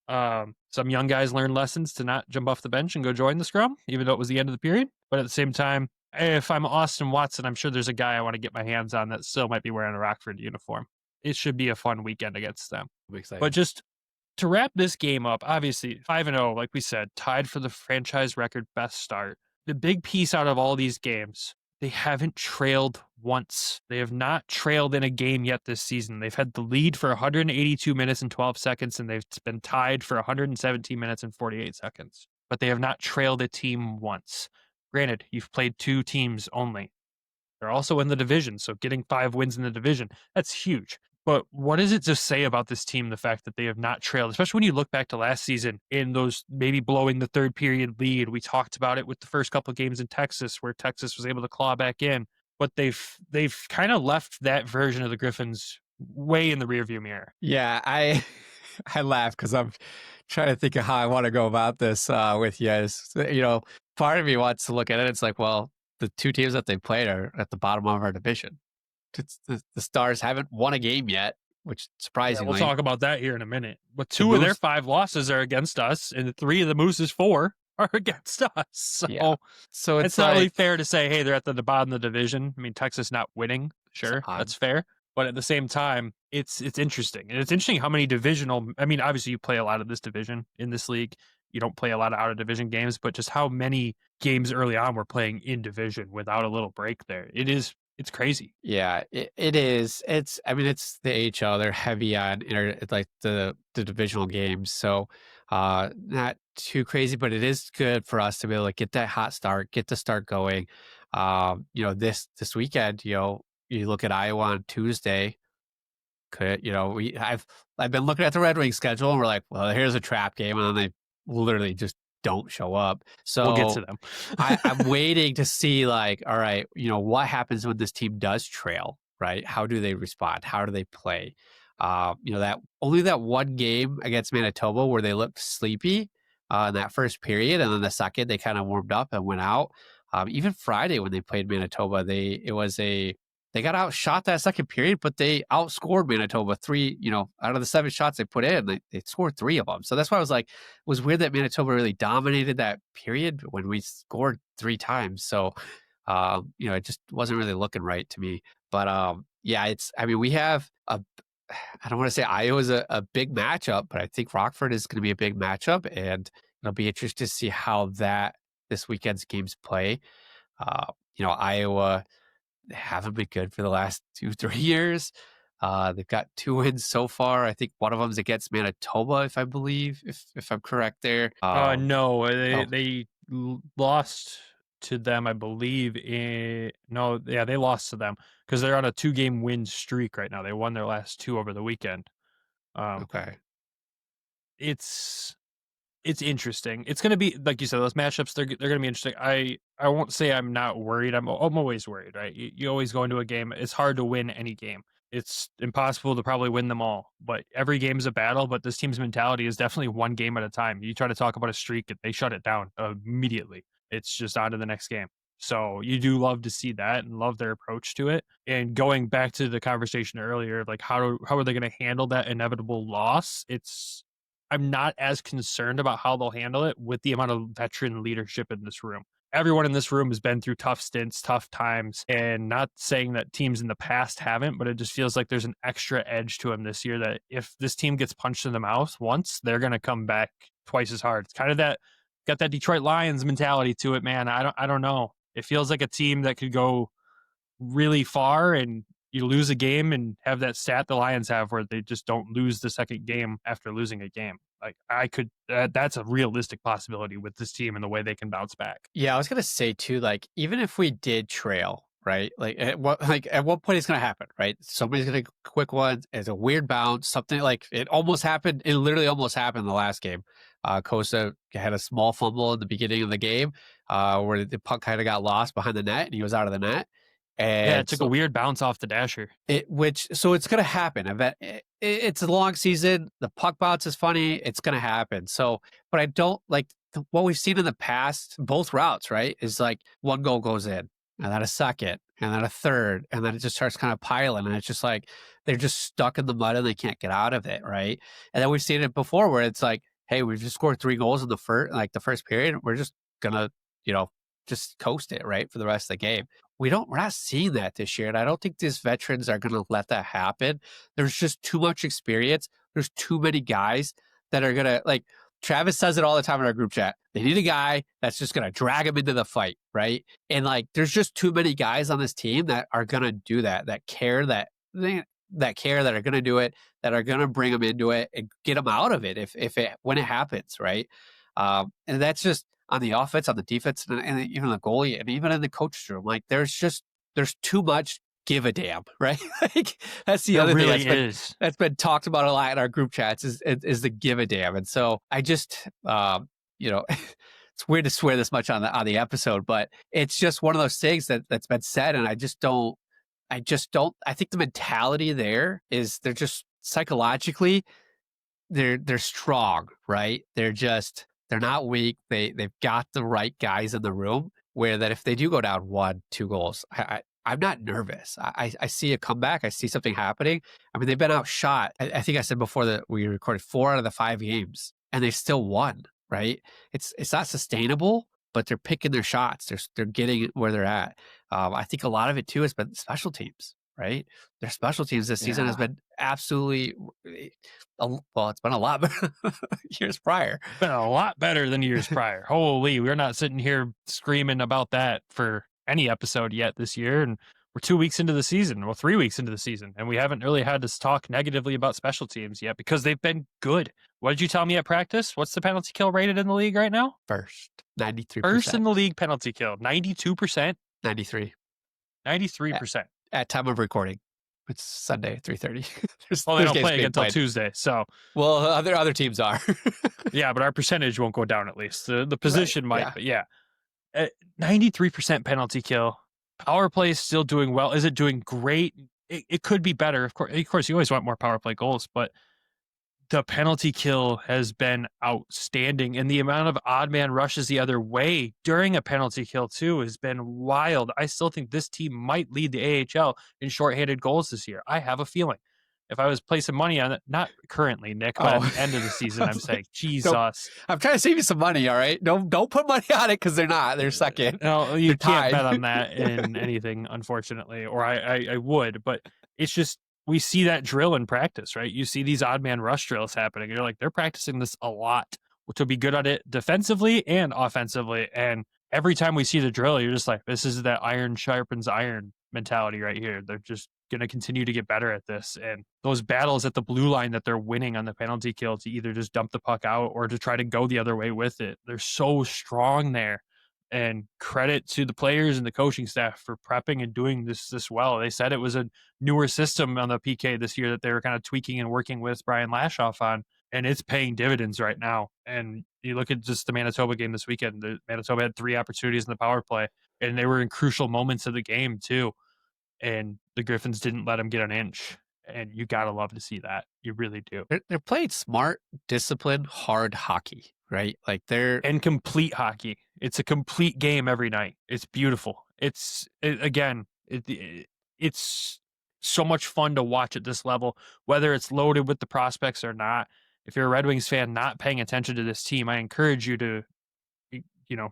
Some young guys learned lessons to not jump off the bench and go join the scrum, even though it was the end of the period. But at the same time, if I'm Austin Watson, I'm sure there's a guy I want to get my hands on that still might be wearing a Rockford uniform. It should be a fun weekend against them. I'm excited. But just to wrap this game up, obviously 5-0, like we said, tied for the franchise record best start. The big piece out of all these games, they haven't trailed once. They have not trailed in a game yet this season. They've had the lead for 182 minutes and 12 seconds, and they've been tied for 117 minutes and 48 seconds. But they have not trailed a team once. Granted, you've played 2 teams only. They're also in the division, so getting 5 wins in the division, that's huge. But what does it just say about this team, the fact that they have not trailed, especially when you look back to last season in those maybe blowing the third period lead? We talked about it with the first couple of games in Texas where Texas was able to claw back in, but they've kind of left that version of the Griffins way in the rearview mirror. Yeah, I laugh because I'm trying to think of how I want to go about this with you. Part of me wants to look at it. It's like, well, the 2 teams that they played are at the bottom of our division. The Stars haven't won a game yet, which surprisingly. We'll talk about that here in a minute. But 2 of their 5 losses are against us, and 3 of the Moose's 4 are against us. So it's not really fair to say, hey, they're at the bottom of the division. I mean, Texas not winning, sure, that's fair. But at the same time, it's interesting. And it's interesting how many divisional, I mean, obviously you play a lot of this division in this league. You don't play a lot of out-of-division games, but just how many games early on we're playing in division without a little break there. It's crazy. Yeah, it is. It's the AHL. They're heavy on the divisional games. So not too crazy, but it is good for us to be able to get that hot start, get the start going. This weekend, you look at Iowa on Tuesday. I've been looking at the Red Wings schedule and we're like, well, here's a trap game, and then they literally just don't show up. So we'll get to them. I'm waiting to see, like, all right, what happens when this team does trail, right? How do they respond? How do they play? That only that one game against Manitoba where they looked sleepy in that first period, and then the second they kind of warmed up and went out. Even Friday when they played Manitoba, they got outshot that second period, but they outscored Manitoba 3, out of the 7 shots they put in, they scored 3 of them. So that's why I was like, it was weird that Manitoba really dominated that period when we scored 3 times. So, it just wasn't really looking right to me. But we have I don't want to say Iowa's a big matchup, but I think Rockford is going to be a big matchup, and it'll be interesting to see how this weekend's games play. Iowa, they haven't been good for the last 2-3 years. They've got 2 wins so far. I think one of them is against Manitoba, if I'm correct there. No, they lost to them, I believe. They lost to them because they're on a 2-game win streak right now. They won their last 2 over the weekend. Okay. It's interesting. It's going to be, like you said, those matchups, they're going to be interesting. I won't say I'm not worried. I'm always worried, right? You always go into a game. It's hard to win any game. It's impossible to probably win them all, but every game is a battle. But this team's mentality is definitely one game at a time. You try to talk about a streak, they shut it down immediately. It's just on to the next game. So you do love to see that and love their approach to it. And going back to the conversation earlier, like how are they going to handle that inevitable loss? I'm not as concerned about how they'll handle it with the amount of veteran leadership in this room. Everyone in this room has been through tough stints, tough times, and not saying that teams in the past haven't, but it just feels like there's an extra edge to them this year that if this team gets punched in the mouth once, they're going to come back twice as hard. It's kind of got that Detroit Lions mentality to it, man. I don't know. It feels like a team that could go really far, and you lose a game and have that stat the Lions have where they just don't lose the second game after losing a game. Like that's a realistic possibility with this team and the way they can bounce back. Yeah, I was gonna say too, like, even if we did trail, right? At what point it's gonna happen, right? Somebody's gonna quick one. It's a weird bounce, something like it almost happened. It literally almost happened in the last game. Cossa had a small fumble in the beginning of the game, where the puck kind of got lost behind the net and he was out of the net. And yeah, it took a weird bounce off the dasher. So it's going to happen. I bet it's a long season. The puck bounce is funny. It's going to happen. So, but I don't like what we've seen in the past, both routes, right? Is like one goal goes in and then a second and then a third, and then it just starts kind of piling, and it's just like they're just stuck in the mud and they can't get out of it, right? And then we've seen it before where it's like, hey, we've just scored 3 goals in the first period. We're just gonna, just coast it, right, for the rest of the game. We're not seeing that this year, and I don't think these veterans are gonna let that happen. There's just too much experience. There's too many guys that are gonna Travis says it all the time in our group chat. They need a guy that's just going to drag them into the fight, right? And there's just too many guys on this team that are going to do that care, that are going to do it, that are going to bring them into it and get them out of it when it happens, right? And that's just on the offense, on the defense, and even the goalie, and even in the coach's room. There's too much give a damn, right? That's the other really thing that's been talked about a lot in our group chats is the give a damn. And so I just, it's weird to swear this much on the episode, but it's just one of those things that's been said. And I think the mentality there is they're just psychologically, they're strong, right? They're not weak. They've got the right guys in the room where that if they do go down 1-2 goals, I'm not nervous. I see a comeback. I see something happening. I mean, they've been outshot. I think I said before that we recorded 4 out of the 5 games, and they still won, right? It's not sustainable, but they're picking their shots. They're getting where they're at. I think a lot of it, too, has been special teams, right? Their special teams this season has been absolutely, it's been a lot better years prior. It's been a lot better than years prior. Holy, we're not sitting here screaming about that for any episode yet this year, and we're 2 weeks into the season, 3 weeks into the season, and we haven't really had to talk negatively about special teams yet because they've been good. What did you tell me at practice? What's the penalty kill rated in the league right now? First, 93%. First in the league penalty kill, 92%? 93. 93%. At time of recording. It's Sunday, 3:30. Well, they don't play until Tuesday, so. Well, other teams are. Yeah, but our percentage won't go down at least. The position might, yeah. But yeah. 93% penalty kill. Power play is still doing well. Is it doing great? It could be better. Of course, you always want more power play goals, but the penalty kill has been outstanding. And the amount of odd man rushes the other way during a penalty kill, too, has been wild. I still think this team might lead the AHL in shorthanded goals this year. I have a feeling. If I was placing money on it, not currently, Nick, but at the end of the season, I'm saying, Jesus. I'm trying to save you some money, all right? Don't put money on it because they're not. They're second. No, you can't bet on that in anything, unfortunately, or I would. But it's just, we see that drill in practice, right? You see these odd man rush drills happening. You're like, they're practicing this a lot to be good at it defensively and offensively. And every time we see the drill, you're just like, this is that iron sharpens iron mentality right here. They're just going to continue to get better at this. And those battles at the blue line that they're winning on the penalty kill to either just dump the puck out or to try to go the other way with it, they're so strong there. And credit to the players and the coaching staff for prepping and doing this well. They said it was a newer system on the PK this year that they were kind of tweaking and working with Brian Lashoff on, and it's paying dividends right now. And you look at just the Manitoba game this weekend, Manitoba had 3 opportunities in the power play, and they were in crucial moments of the game too. And the Griffins didn't let them get an inch. And you got to love to see that. You really do. They're playing smart, disciplined, hard hockey, right? And complete hockey. It's a complete game every night. It's beautiful. It's so much fun to watch at this level, whether it's loaded with the prospects or not. If you're a Red Wings fan not paying attention to this team, I encourage you to,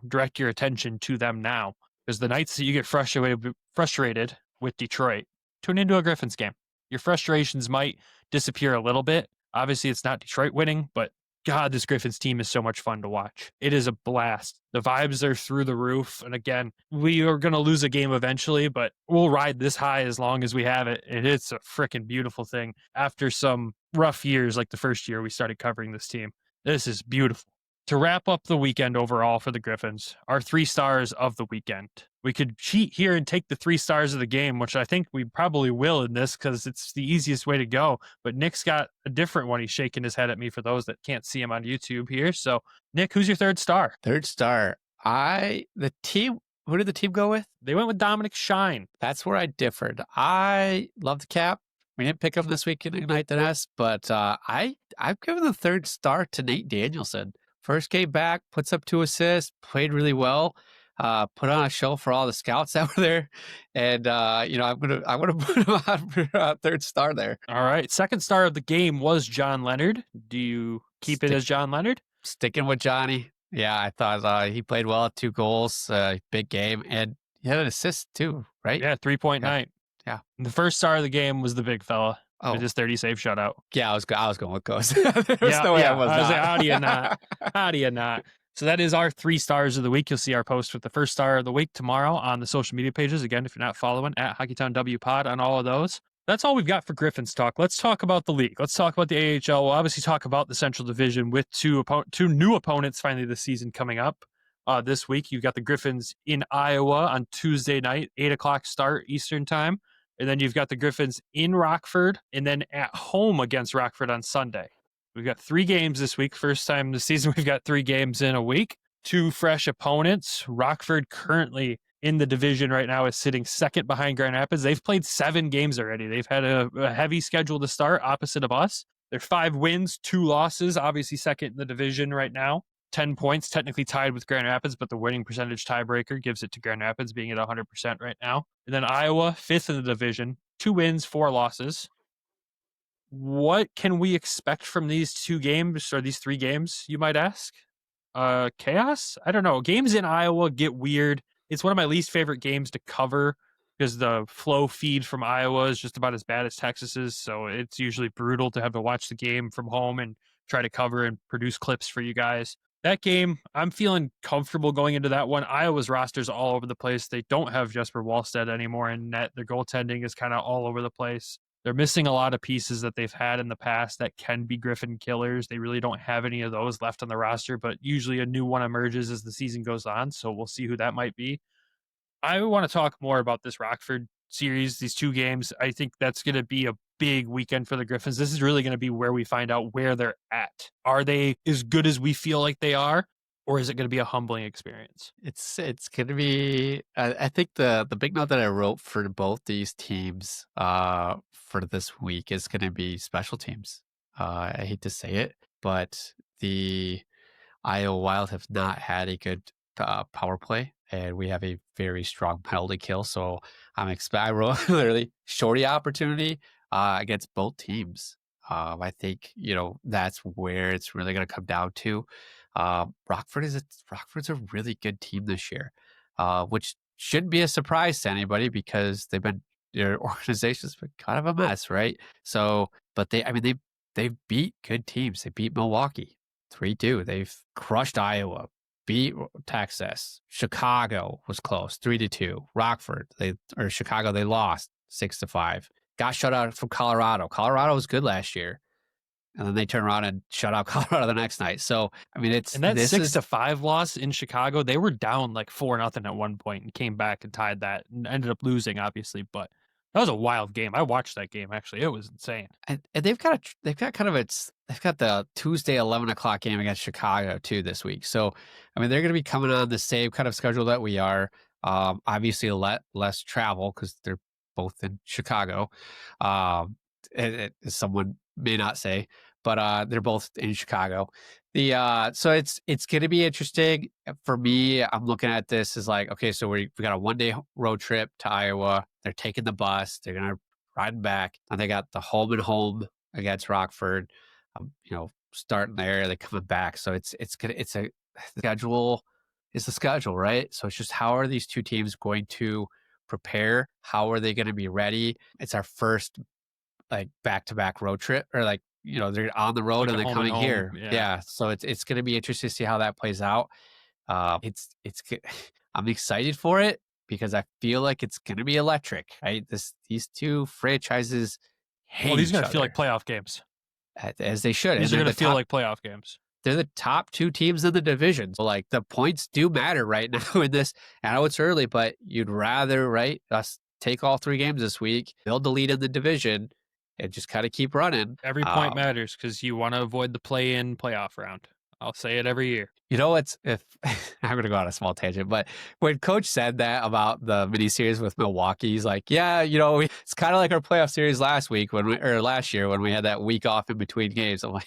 direct your attention to them now. Because the nights that you get frustrated with Detroit, tune into a Griffins game. Your frustrations might disappear a little bit. Obviously, it's not Detroit winning, but God, this Griffins team is so much fun to watch. It is a blast. The vibes are through the roof. And again, we are going to lose a game eventually, but we'll ride this high as long as we have it. And it's a freaking beautiful thing. After some rough years, like the first year we started covering this team, this is beautiful. To wrap up the weekend overall for the Griffins, our 3 stars of the weekend. We could cheat here and take the 3 stars of the game, which I think we probably will in this because it's the easiest way to go. But Nick's got a different one. He's shaking his head at me for those that can't see him on YouTube here. So, Nick, who's your 3rd star? 3rd star. Who did the team go with? They went with Dominic Shine. That's where I differed. I love the cap. We didn't pick him this week in Ignite the Nest, but I've given the 3rd star to Nate Danielson. First game back, puts up 2 assists, played really well. put on a show for all the scouts that were there, and I'm gonna put him on for third star there. All right, second star of the game was John Leonard. Do you keep it as John Leonard? Sticking with Johnny. Yeah, I thought he played well, 2 goals, big game, and he had an assist too, right? Yeah, 3.9. Yeah. And the first star of the game was the big fella with his 30 save shutout. Yeah, I was going with Cossa. There's no way I was not. Like, how do you not? How do you not? So that is our 3 stars of the week. You'll see our post with the first star of the week tomorrow on the social media pages. Again, if you're not following, at Hockeytown W Pod on all of those. That's all we've got for Griffins talk. Let's talk about the league. Let's talk about the AHL. We'll obviously talk about the Central Division with two new opponents finally this season coming up. This week, you've got the Griffins in Iowa on Tuesday night, 8 o'clock start Eastern time. And then you've got the Griffins in Rockford and then at home against Rockford on Sunday. We've got 3 games this week. First time this season, we've got 3 games in a week. 2 fresh opponents. Rockford currently in the division right now is sitting second behind Grand Rapids. They've played 7 games already. They've had a heavy schedule to start opposite of us. They're 5 wins, 2 losses, obviously second in the division right now. 10 points, technically tied with Grand Rapids, but the winning percentage tiebreaker gives it to Grand Rapids being at 100% right now. And then Iowa, 5th in the division, 2 wins, 4 losses. What can we expect from these 2 games or these 3 games, you might ask? Chaos? I don't know. Games in Iowa get weird. It's one of my least favorite games to cover because the flow feed from Iowa is just about as bad as Texas's. So it's usually brutal to have to watch the game from home and try to cover and produce clips for you guys. That game, I'm feeling comfortable going into that one. Iowa's roster's all over the place. They don't have Jesper Wallstedt anymore in net. Their goaltending is kind of all over the place. They're missing a lot of pieces that they've had in the past that can be Griffin killers. They really don't have any of those left on the roster, but usually a new one emerges as the season goes on, so we'll see who that might be. I want to talk more about this Rockford series, these 2 games. I think that's going to be a big weekend for the Griffins. This is really going to be where we find out where they're at. Are they as good as we feel like they are? Or is it going to be a humbling experience? It's going to be. I think the big note that I wrote for both these teams for this week is going to be special teams. I hate to say it, but the Iowa Wild have not had a good power play, and we have a very strong penalty kill. So I wrote literally shorty opportunity against both teams. I think that's where it's really going to come down to. Rockford's a really good team this year, which shouldn't be a surprise to anybody because their organization's been kind of a mess, right? So, but they've beat good teams. They beat Milwaukee 3-2. They've crushed Iowa, beat Texas. Chicago was close, 3-2. Rockford, Chicago, they lost 6-5. Got shut out from Colorado. Colorado was good last year. And then they turn around and shut out Colorado the next night. So, I mean, and that 6-5 loss in Chicago, they were down like 4-0 at one point and came back and tied that and ended up losing, obviously. But that was a wild game. I watched that game, actually. It was insane. And they've got the Tuesday 11 o'clock game against Chicago too this week. So, I mean, they're going to be coming on the same kind of schedule that we are. Obviously, less travel because they're both in Chicago. Someone may not say, but they're both in Chicago. So it's going to be interesting for me. I'm looking at this as like, okay, so we got a 1-day road trip to Iowa. They're taking the bus. They're going to ride back, and they got the home and home against Rockford. Starting there, they're coming back. So it's a schedule. It's the schedule, right? So it's just how are these 2 teams going to prepare? How are they going to be ready? It's our first like back-to-back road trip, or they're on the road and they're coming here. Yeah. So it's going to be interesting to see how that plays out. I'm excited for it because I feel like it's going to be electric, right? These 2 franchises hate these are going to feel like plaplayoff games. As they should. These are going to feel like playoff games. They're the top 2 teams in the division. So like the points do matter right now in this. I know it's early, but you'd rather, right, us take all 3 games this week, build the lead in the division, and just kind of keep running. Every point matters because you want to avoid the play-in playoff round. I'll say it every year. If I'm going to go on a small tangent, but when Coach said that about the mini series with Milwaukee, he's like, yeah, it's kind of like our playoff series last year when we had that week off in between games. I'm like,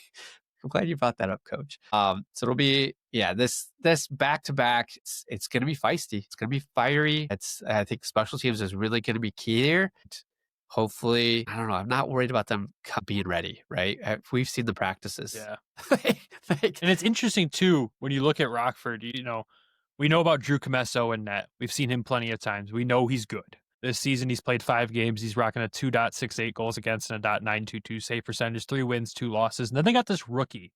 I'm glad you brought that up, Coach. So it'll be this back to back. It's going to be feisty. It's going to be fiery. I think special teams is really going to be key here. Hopefully, I don't know. I'm not worried about them being ready. Right? We've seen the practices. Yeah, and it's interesting too when you look at Rockford. We know about Drew Comesso in net. We've seen him plenty of times. We know he's good. This season, he's played 5 games. He's rocking a 2.68 goals against and a .922 save percentage, 3 wins, 2 losses. And then they got this rookie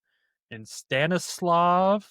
in Stanislav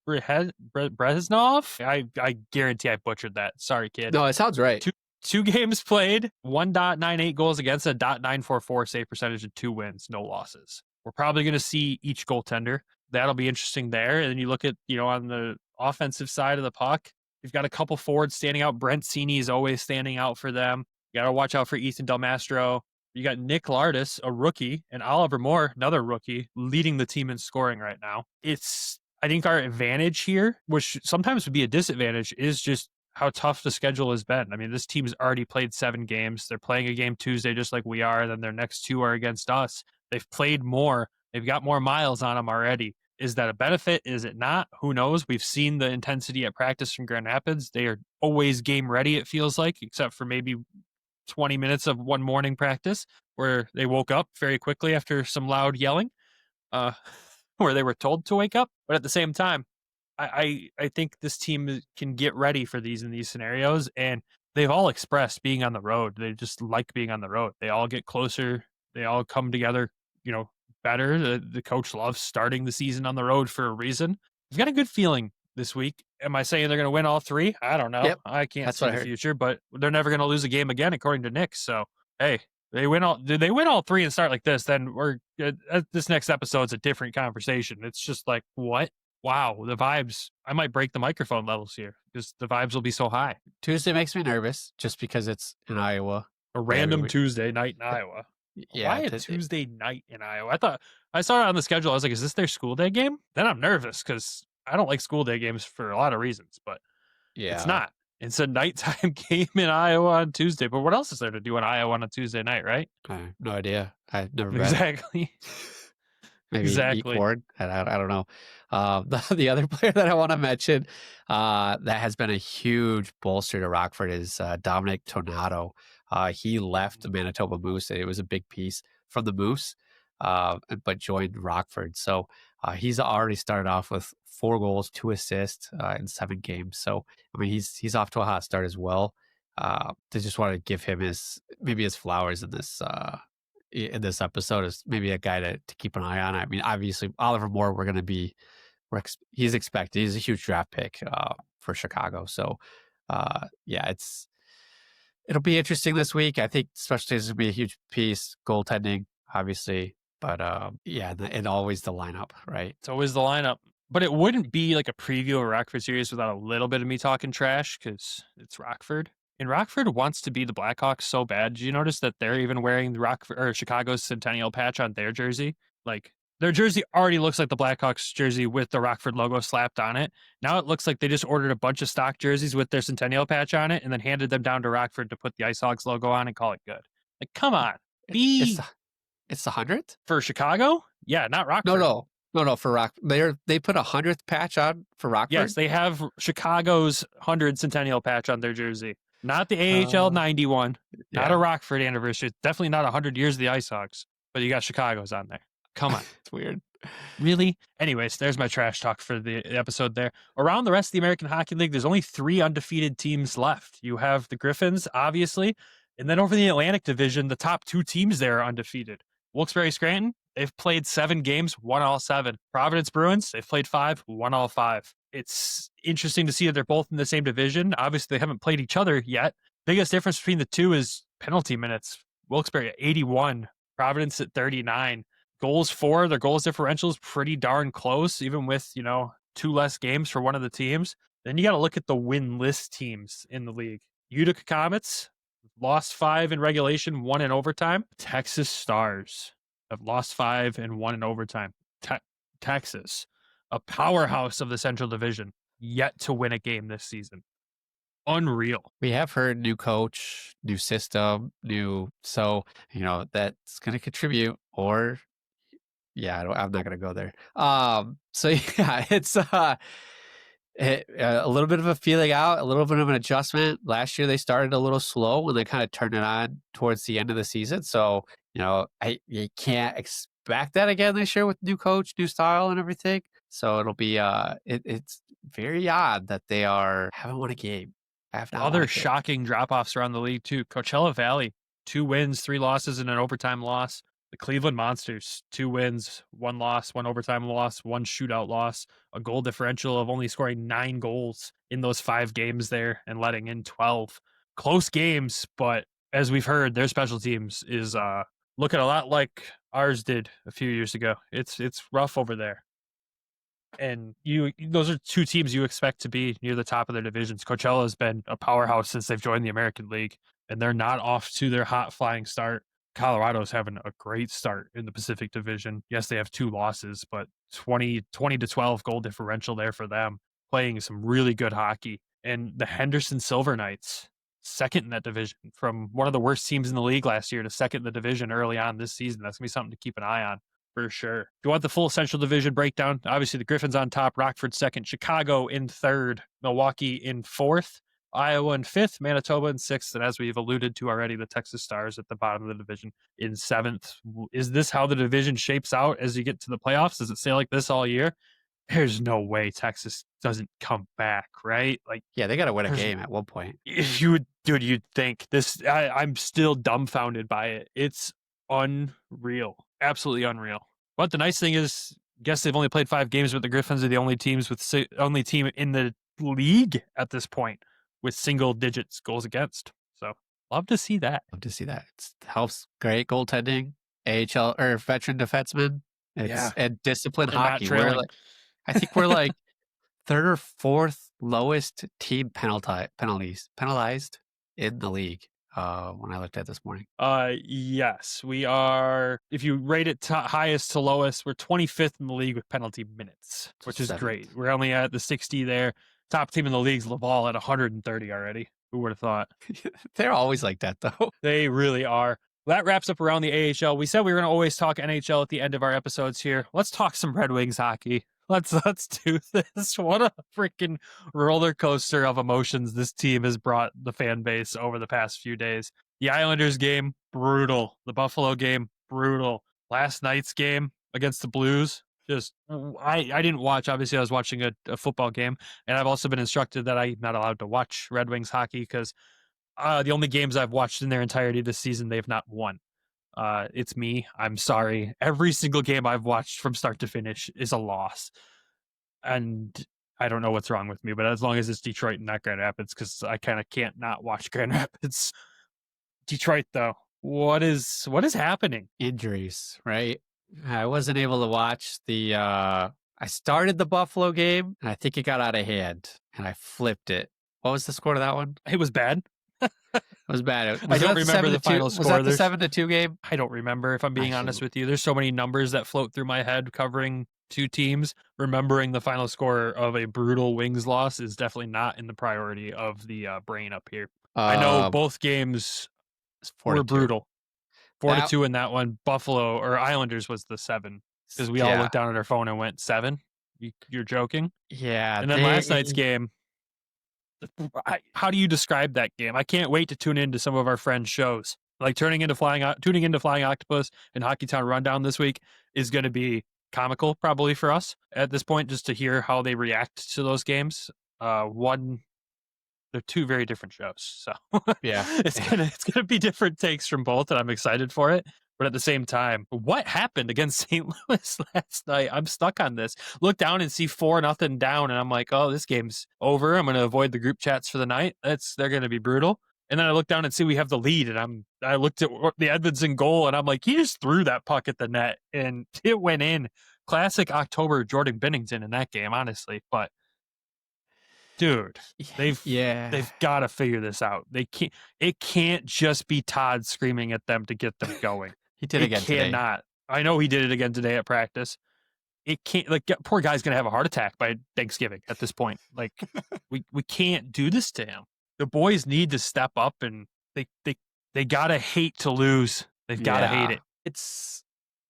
Breznov. I guarantee I butchered that. Sorry, kid. No, it sounds right. Two games played, 1.98 goals against, a .944 save percentage, and 2 wins, no losses. We're probably going to see each goaltender. That'll be interesting there. And then you look at, on the offensive side of the puck, you've got a couple forwards standing out. Brent Sini is always standing out for them. You got to watch out for Ethan Del Mastro. You got Nick Lardis, a rookie, and Oliver Moore, another rookie, leading the team in scoring right now. I think our advantage here, which sometimes would be a disadvantage, is just how tough the schedule has been. I mean, this team's already played 7 games. They're playing a game Tuesday just like we are. Then their next 2 are against us. They've played more. They've got more miles on them already. Is that a benefit? Is it not? Who knows? We've seen the intensity at practice from Grand Rapids. They are always game ready, it feels like, except for maybe 20 minutes of one morning practice where they woke up very quickly after some loud yelling, where they were told to wake up. But at the same time, I think this team can get ready for in these scenarios, and they've all expressed being on the road. They just like being on the road. They all get closer. They all come together, better. The coach loves starting the season on the road for a reason. I've got a good feeling this week. Am I saying they're going to win all 3? I don't know. Yep. I can't see the future, but they're never going to lose a game again, according to Nick. So, hey, did they win all 3 and start like this? Then this next episode's a different conversation. It's just like, what? Wow, the vibes. I might break the microphone levels here because the vibes will be so high. Tuesday makes me nervous just because it's in Iowa. A random Tuesday night in Iowa. Yeah, why a Tuesday night in Iowa? I saw it on the schedule. I was like, is this their school day game? Then I'm nervous because I don't like school day games for a lot of reasons, but it's not. It's a nighttime game in Iowa on Tuesday. But what else is there to do in Iowa on a Tuesday night, right? I have no idea. I've never been. Exactly. Maybe eat corn. I don't know. The other player that I want to mention that has been a huge bolster to Rockford is Dominic Tornado. He left the Manitoba Moose. It was a big piece from the Moose, but joined Rockford. So he's already started off with 4 goals, 2 assists in 7 games. So I mean, he's off to a hot start as well. They just want to give him his flowers in this episode as maybe a guy to keep an eye on. I mean, obviously Oliver Moore, he's expected. He's a huge draft pick for Chicago. So it'll be interesting this week. I think special teams will be a huge piece. Goaltending, obviously, but and always the lineup, right? It's always the lineup. But it wouldn't be like a preview of a Rockford series without a little bit of me talking trash because it's Rockford. And Rockford wants to be the Blackhawks so bad. Did you notice that they're even wearing the Rockford or Chicago's Centennial patch on their jersey? Like their jersey already looks like the Blackhawks jersey with the Rockford logo slapped on it. Now it looks like they just ordered a bunch of stock jerseys with their Centennial patch on it and then handed them down to Rockford to put the Ice Hogs logo on and call it good. Like, come on. It's the 100th? For Chicago? Yeah, not Rockford. No, for Rock. They put a 100th patch on for Rockford? Yes, they have Chicago's 100 Centennial patch on their jersey. Not the AHL 91. Not a Rockford anniversary. It's definitely not 100 years of the Ice Hogs. But you got Chicago's on there. Come on. It's weird. Really? Anyways, there's my trash talk for the episode there. Around the rest of the American Hockey League, there's only 3 undefeated teams left. You have the Griffins, obviously. And then over the Atlantic Division, the top 2 teams there are undefeated. Wilkes-Barre Scranton, they've played 7 games, won all 7. Providence Bruins, they've played 5, won all 5. It's interesting to see that they're both in the same division. Obviously, they haven't played each other yet. Biggest difference between the 2 is penalty minutes. Wilkes-Barre at 81, Providence at 39. Goals for, their goals differential is pretty darn close, even with, 2 less games for one of the teams. Then you got to look at the win-list teams in the league. Utica Comets lost 5 in regulation, 1 in overtime. Texas Stars have lost 5 and 1 in overtime. Texas, a powerhouse of the Central Division, yet to win a game this season. Unreal. We have heard new coach, new system, that's going to contribute, or Yeah, I'm not going to go there. So yeah, it's a little bit of a feeling out, a little bit of an adjustment. Last year they started a little slow and they kind of turned it on towards the end of the season. So, you can't expect that again this year with new coach, new style and everything. So it'll be it's very odd that they haven't won a game. Other shocking drop-offs around the league too. Coachella Valley, 2 wins, 3 losses, and an overtime loss. The Cleveland Monsters, 2 wins, 1 loss, 1 overtime loss, 1 shootout loss, a goal differential of only scoring 9 goals in those 5 games there and letting in 12. Close games, but as we've heard, their special teams is looking a lot like ours did a few years ago. It's rough over there. And those are 2 teams you expect to be near the top of their divisions. Coachella has been a powerhouse since they've joined the American League, and they're not off to their hot flying start. Colorado's having a great start in the Pacific Division. Yes, they have 2 losses, but 20-12 goal differential there for them, playing some really good hockey. And the Henderson Silver Knights, second in that division, from one of the worst teams in the league last year to second in the division early on this season. That's going to be something to keep an eye on. For sure. If you want the full Central Division breakdown, obviously the Griffins on top, Rockford second, Chicago in third, Milwaukee in fourth, Iowa in fifth, Manitoba in sixth, and as we've alluded to already, the Texas Stars at the bottom of the division in seventh. Is this how the division shapes out as you get to the playoffs? Does it stay like this all year? There's no way Texas doesn't come back, right? Like, yeah, they got to win a game at one point. You'd think this. I'm still dumbfounded by it. It's unreal. Absolutely unreal. But the nice thing is, guess they've only played 5 games, but the Griffins are the only team in the league at this point with single digits goals against. So love to see that. It helps great goaltending, AHL or veteran defensemen. And disciplined hockey. I think we're like 3rd or 4th lowest team penalized in the league. When I looked at this morning. Yes, we are. If you rate it highest to lowest, we're 25th in the league with penalty minutes, which is great. We're only at the 60 there. Top team in the league's Laval at 130 already. Who would have thought? They're always like that, though. They really are. That wraps up around the AHL. We said we were going to always talk NHL at the end of our episodes here. Let's talk some Red Wings hockey. Let's do this. What a freaking roller coaster of emotions this team has brought the fan base over the past few days. The Islanders game, brutal. The Buffalo game, brutal. Last night's game against the Blues, I didn't watch. Obviously, I was watching a football game, and I've also been instructed that I'm not allowed to watch Red Wings hockey because the only games I've watched in their entirety this season, they've not won. It's me. I'm sorry. Every single game I've watched from start to finish is a loss. And I don't know what's wrong with me, but as long as it's Detroit and not Grand Rapids, because I kind of can't not watch Grand Rapids. Detroit, though, what is happening? Injuries, right? I wasn't able to watch I started the Buffalo game, and I think it got out of hand, and I flipped it. What was the score to that one? It was bad. It was bad. I don't remember the final score. Was that the 7-2 game? I don't remember, if I'm being honest with you. There's so many numbers that float through my head covering 2 teams. Remembering the final score of a brutal Wings loss is definitely not in the priority of the brain up here. I know both games were brutal. 4-2 in that one. Buffalo or Islanders was the 7 because we all looked down at our phone and went 7. You're joking? Yeah. And then last night's game. How do you describe that game? I can't wait to tune into some of our friends' shows. Like tuning into Flying Octopus and Hockeytown Rundown this week is going to be comical, probably for us at this point, just to hear how they react to those games. They're 2 very different shows, so yeah, it's gonna be different takes from both, and I'm excited for it. But at the same time, what happened against St. Louis last night? I'm stuck on this. Look down and see 4-0 down, and I'm like, oh, this game's over. I'm going to avoid the group chats for the night. They're going to be brutal. And then I look down and see we have the lead, and I looked at the Edmondson goal, and I'm like, he just threw that puck at the net, and it went in. Classic October Jordan Binnington in that game, honestly. But dude, they've got to figure this out. It can't just be Todd screaming at them to get them going. He did it again today. I know he did it again today at practice. It can't, poor guy's going to have a heart attack by Thanksgiving at this point. Like, we can't do this to him. The boys need to step up, and they got to hate to lose. They've got to hate it.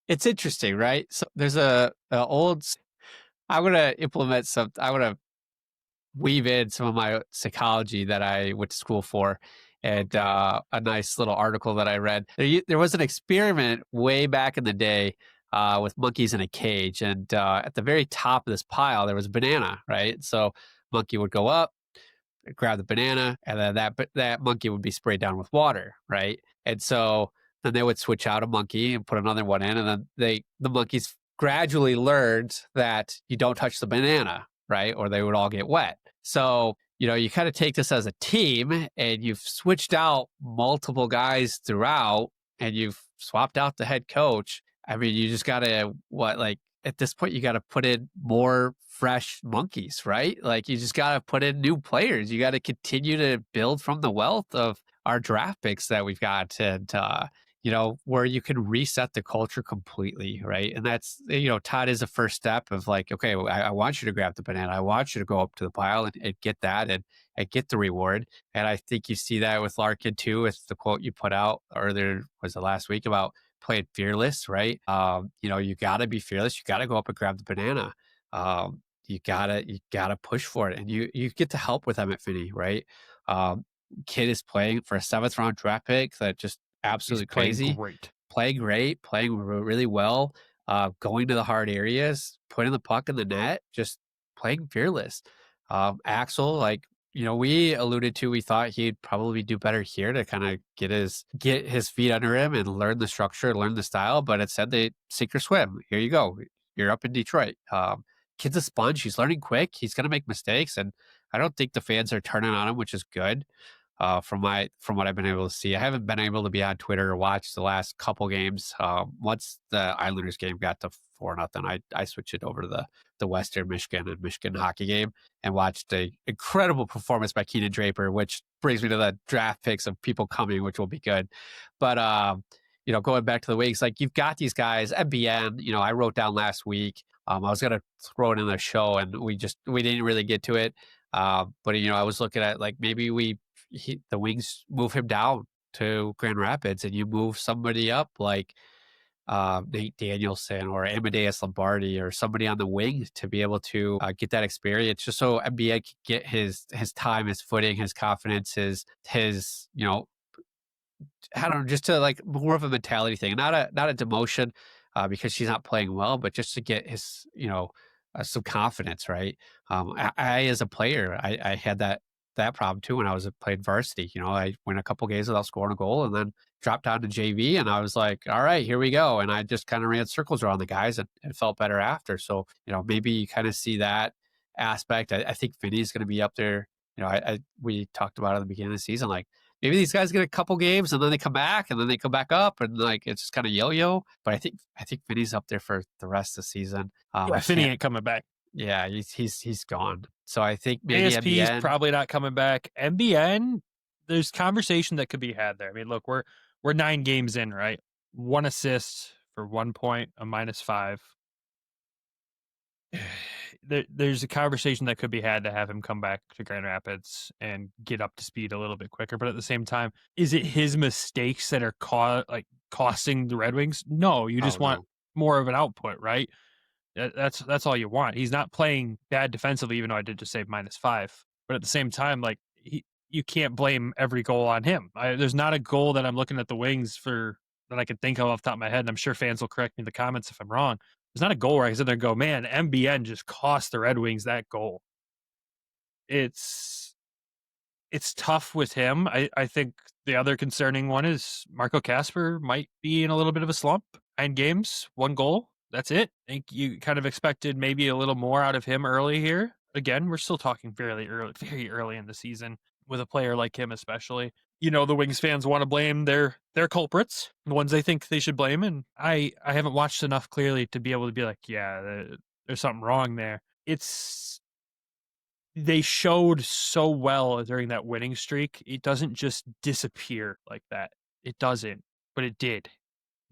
It's interesting, right? So there's a old. I'm gonna implement some. I'm gonna weave in some of my psychology that I went to school for, and a nice little article that I read. There was an experiment way back in the day with monkeys in a cage, and at the very top of this pile there was a banana, right? So monkey would go up, grab the banana, and then that monkey would be sprayed down with water, right? And so then they would switch out a monkey and put another one in, and then the monkeys gradually learned that you don't touch the banana, right? Or they would all get wet. So, you kind of take this as a team and you've switched out multiple guys throughout and you've swapped out the head coach. I mean, you just got to, at this point, you got to put in more fresh monkeys, right? Like, you just got to put in new players. You got to continue to build from the wealth of our draft picks that we've got. And, where you can reset the culture completely, right? And that's, Todd is the first step of like, okay, I want you to grab the banana. I want you to go up to the pile and get that and get the reward. And I think you see that with Larkin too, with the quote you put out earlier, was the last week, about playing fearless, right? You got to be fearless. You got to go up and grab the banana. You gotta push for it, and you get to help with Emmett Finney, right? Kid is playing for a 7th round draft pick that just absolutely crazy. Playing great, playing really well, going to the hard areas, putting the puck in the net, just playing fearless. Axel, we alluded to, we thought he'd probably do better here to kind of get his feet under him and learn the structure, learn the style. But it said they sink or swim. Here you go. You're up in Detroit. Kid's a sponge. He's learning quick. He's going to make mistakes, and I don't think the fans are turning on him, which is good. From what I've been able to see, I haven't been able to be on Twitter or watch the last couple games. Once the Islanders game got to 4-0, I switched it over to the Western Michigan and Michigan hockey game and watched a incredible performance by Keenan Draper, which brings me to the draft picks of people coming, which will be good. But going back to the Wings, like, you've got these guys. MBN, I wrote down last week. I was gonna throw it in the show, and we didn't really get to it. But I was looking at, like, maybe the Wings move him down to Grand Rapids, and you move somebody up like Nate Danielson or Amadeus Lombardi or somebody on the wing to be able to get that experience, just so MBN can get his time, his footing, his confidence, his I don't know, just to, like, more of a mentality thing, not a demotion because she's not playing well, but just to get his, some confidence, right? I as a player, I had that problem too when I was playing varsity. I went a couple games without scoring a goal and then dropped down to JV, and I was like, all right, here we go. And I just kind of ran circles around the guys and felt better after. So, maybe you kind of see that aspect. I think Vinny's going to be up there. We talked about it at the beginning of the season, like, maybe these guys get a couple games and then they come back and then they come back up, and like, it's just kind of yo-yo. But I think Vinny's up there for the rest of the season. Vinny ain't coming back. Yeah, he's gone. So I think maybe ASP is probably not coming back. MBN, there's conversation that could be had there. I mean, look, we're 9 games in, right? 1 assist for 1 point, a -5. There's a conversation that could be had to have him come back to Grand Rapids and get up to speed a little bit quicker. But at the same time, is it his mistakes that are costing the Red Wings? No, you just want more of an output, right? That's all you want. He's not playing bad defensively, even though I did just say -5. But at the same time, like, you can't blame every goal on him. There's not a goal that I'm looking at the Wings for that I could think of off the top of my head. And I'm sure fans will correct me in the comments if I'm wrong. There's not a goal where I sit there and go, man, MBN just cost the Red Wings that goal. It's tough with him. I think the other concerning one is Marco Kasper might be in a little bit of a slump. 9 games, 1 goal. That's it. I think you kind of expected maybe a little more out of him early here. Again, we're still talking very early in the season with a player like him, especially. The Wings fans want to blame their culprits, the ones they think they should blame. And I haven't watched enough clearly to be able to be like, yeah, there's something wrong there. They showed so well during that winning streak. It doesn't just disappear like that. It doesn't, but it did.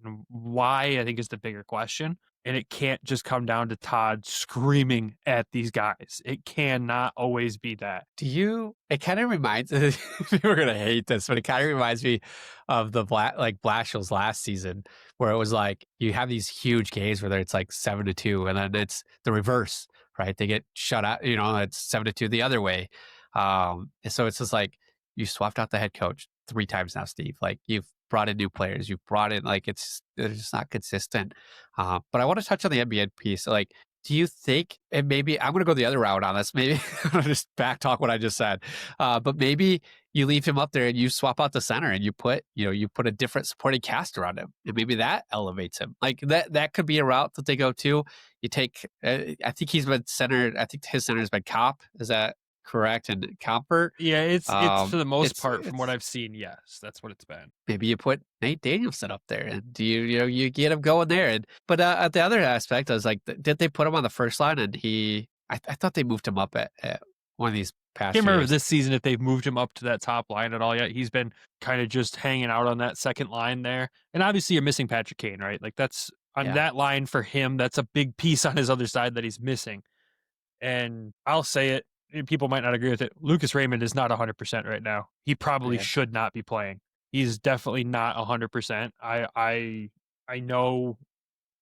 And why, I think, is the bigger question. And it can't just come down to Todd screaming at these guys. It cannot always be that. It kind of reminds, people are going to hate this, but it kind of reminds me of the Blashill's last season, where it was like, you have these huge games where it's like 7-2, and then it's the reverse, right? They get shut out, it's 7-2 the other way. And so it's just like, you swapped out the head coach 3 times now, Steve. Like, you've brought in new players. You've brought in, like, it's just not consistent. But I want to touch on the NBA piece. Like, do you think, and maybe I'm going to go the other route on this, maybe I'm going to just back talk what I just said, but maybe you leave him up there and you swap out the center and you put a different supporting cast around him, and maybe that elevates him. Like, that could be a route that they go to. You take, I think he's been centered. I think his center has been Kopp. Is that correct? And Comfort. Yeah, it's for the most part, from what I've seen, yes, that's what it's been. Maybe you put Nate Danielson up there, and you get him going there. But at the other aspect, I was like, did they put him on the first line? And I thought they moved him up at one of these past. I can't remember this season if they've moved him up to that top line at all yet. He's been kind of just hanging out on that second line there, and obviously you're missing Patrick Kane, right? Like, that's on that line for him. That's a big piece on his other side that he's missing. And I'll say it. People might not agree with it. Lucas Raymond is not 100% right now. He probably should not be playing. He's definitely not 100%. I know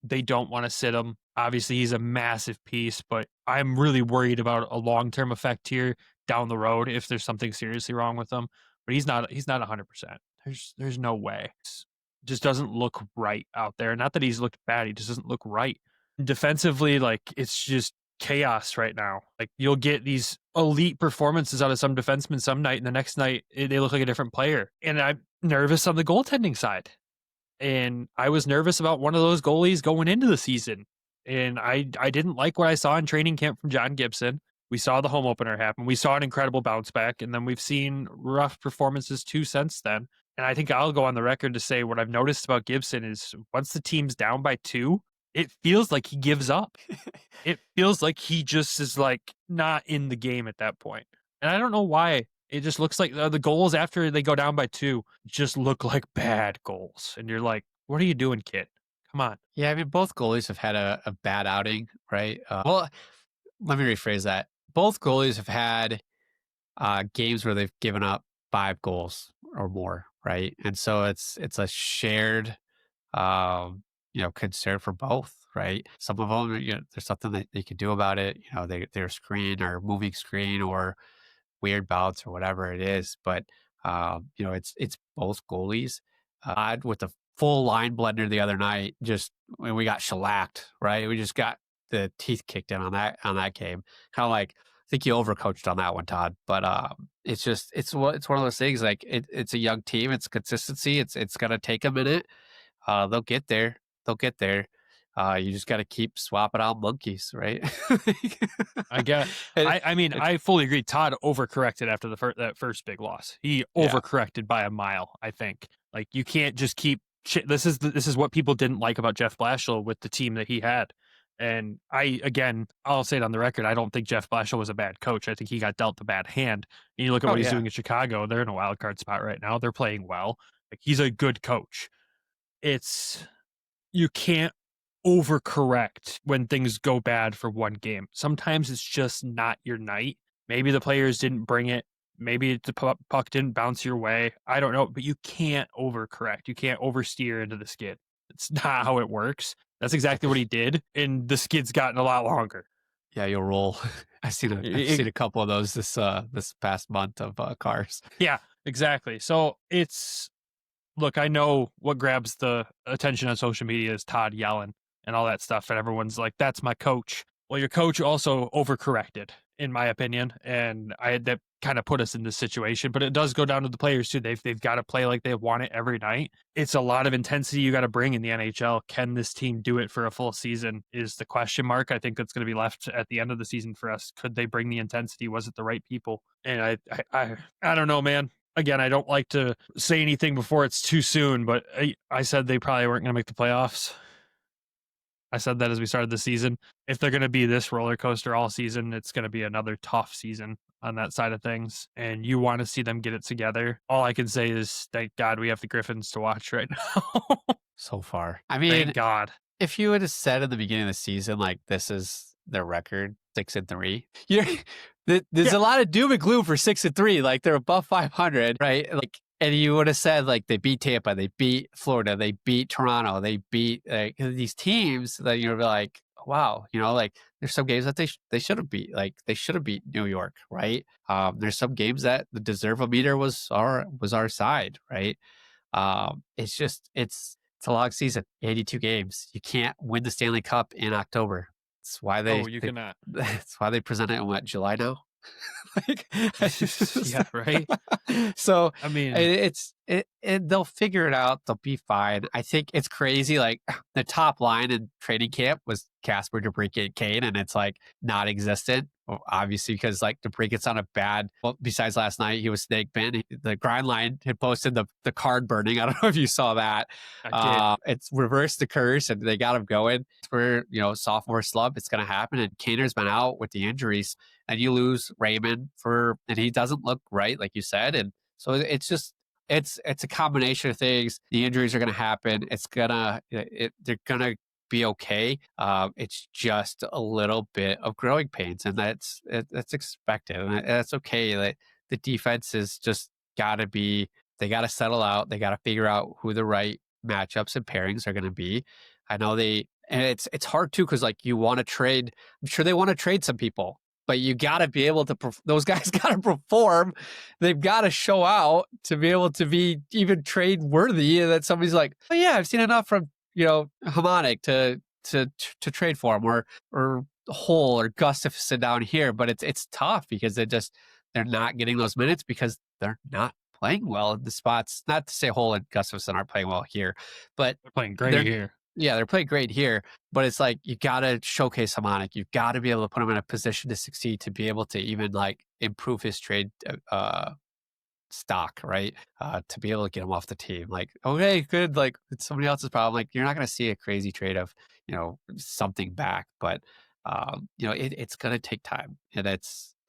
they don't want to sit him. Obviously, he's a massive piece, but I'm really worried about a long-term effect here down the road if there's something seriously wrong with him. But he's not 100%. There's no way. It just doesn't look right out there. Not that he's looked bad. He just doesn't look right. Defensively, like, it's just chaos right now. Like, you'll get these elite performances out of some defensemen some night, and the next night they look like a different player. And I'm nervous on the goaltending side. And I was nervous about one of those goalies going into the season. And I didn't like what I saw in training camp from John Gibson. We saw the home opener happen. We saw an incredible bounce back, and then we've seen rough performances too since then. And I think I'll go on the record to say what I've noticed about Gibson is once the team's down by 2, it feels like he gives up. It feels like he just is, like, not in the game at that point. And I don't know why. It just looks like the goals after they go down by 2 just look like bad goals. And you're like, what are you doing, kid? Come on. Yeah, I mean, both goalies have had a bad outing, right? Well, let me rephrase that. Both goalies have had games where they've given up 5 goals or more, right? And so it's a shared concern for both, right? Some of them, there's something that they can do about it. Their screen or moving screen or weird bounce or whatever it is. But it's both goalies. With the full line blender the other night, just when we got shellacked, right? We just got the teeth kicked in on that game. Kind of like, I think you overcoached on that one, Todd. But it's one of those things. Like, it's a young team. It's consistency. It's gonna take a minute. They'll get there. You just got to keep swapping out monkeys, right? I guess. I mean, I fully agree. Todd overcorrected after that first big loss. He overcorrected by a mile, I think. Like, you can't just keep. This is what people didn't like about Jeff Blashill with the team that he had. And I'll say it on the record, I don't think Jeff Blashill was a bad coach. I think he got dealt a bad hand. And you look at what he's doing in Chicago, they're in a wild card spot right now. They're playing well. Like, he's a good coach. You can't overcorrect when things go bad for one game. Sometimes it's just not your night. Maybe the players didn't bring it. Maybe the puck didn't bounce your way. I don't know, but you can't overcorrect. You can't oversteer into the skid. It's not how it works. That's exactly what he did, and the skid's gotten a lot longer. Yeah, you'll roll. I've seen a couple of those this past month of cars. Yeah, exactly. So look, I know what grabs the attention on social media is Todd yelling and all that stuff, and everyone's like, that's my coach. Well, your coach also overcorrected, in my opinion, and that kind of put us in this situation. But it does go down to the players too. They've got to play like they want it every night. It's a lot of intensity you got to bring in the NHL. Can this team do it for a full season is the question mark. I think that's going to be left at the end of the season for us. Could they bring the intensity? Was it the right people? And I don't know, man. Again, I don't like to say anything before it's too soon, but I said they probably weren't going to make the playoffs. I said that as we started the season. If they're going to be this roller coaster all season, it's going to be another tough season on that side of things. And you want to see them get it together. All I can say is, thank God we have the Griffins to watch right now. So far. I mean, thank God. if you would have said at the beginning of the season, like, this is their record, 6-3, there's a lot of doom and gloom for 6-3. Like, they're above 500, right? Like, and you would have said, like, they beat Tampa, they beat Florida, they beat Toronto, they beat these teams that you're like, wow, like, there's some games that they should have beat. Like, they should have beat New York, right? There's some games that the deserve-o-meter was our side, right? It's a long season, 82 games. You can't win the Stanley Cup in October. That's why cannot. That's why they present it in July now. Like, yeah, right. So I mean, they'll figure it out. They'll be fine. I think it's crazy. Like, the top line in training camp was Casper, DeBrincat, and Kane, and it's like not existent. Well, obviously, because like DeBrincat's on a bad. Well, besides last night, he was snake bitten. The grind line had posted the card burning. I don't know if you saw that. I did. It's reversed the curse, and they got him going. For sophomore slump, it's going to happen. And Kaner's been out with the injuries, and you lose Raymond and he doesn't look right, like you said, and so it's just. It's a combination of things. The injuries are going to happen. They're going to be okay. It's just a little bit of growing pains, and that's expected, and that's okay. Like, the defense is just got to be. They got to settle out. They got to figure out who the right matchups and pairings are going to be. I know and it's hard too, because like, you want to trade. I'm sure they want to trade some people. But you got to be able to, those guys got to perform. They've got to show out to be able to be even trade worthy. And that somebody's like, oh yeah, I've seen enough from, Hamonic to trade for him, or Hull or Gustafson down here. But it's tough because they're not getting those minutes because they're not playing well in the spots. Not to say Hull and Gustafson aren't playing well here, but they're playing great here. Yeah, they're playing great here, but it's like, you got to showcase Hamonic. You've got to be able to put him in a position to succeed, to be able to even like improve his trade stock, right? To be able to get him off the team. Like, okay, good. Like, it's somebody else's problem. Like, you're not going to see a crazy trade of, something back, but it's going to take time, and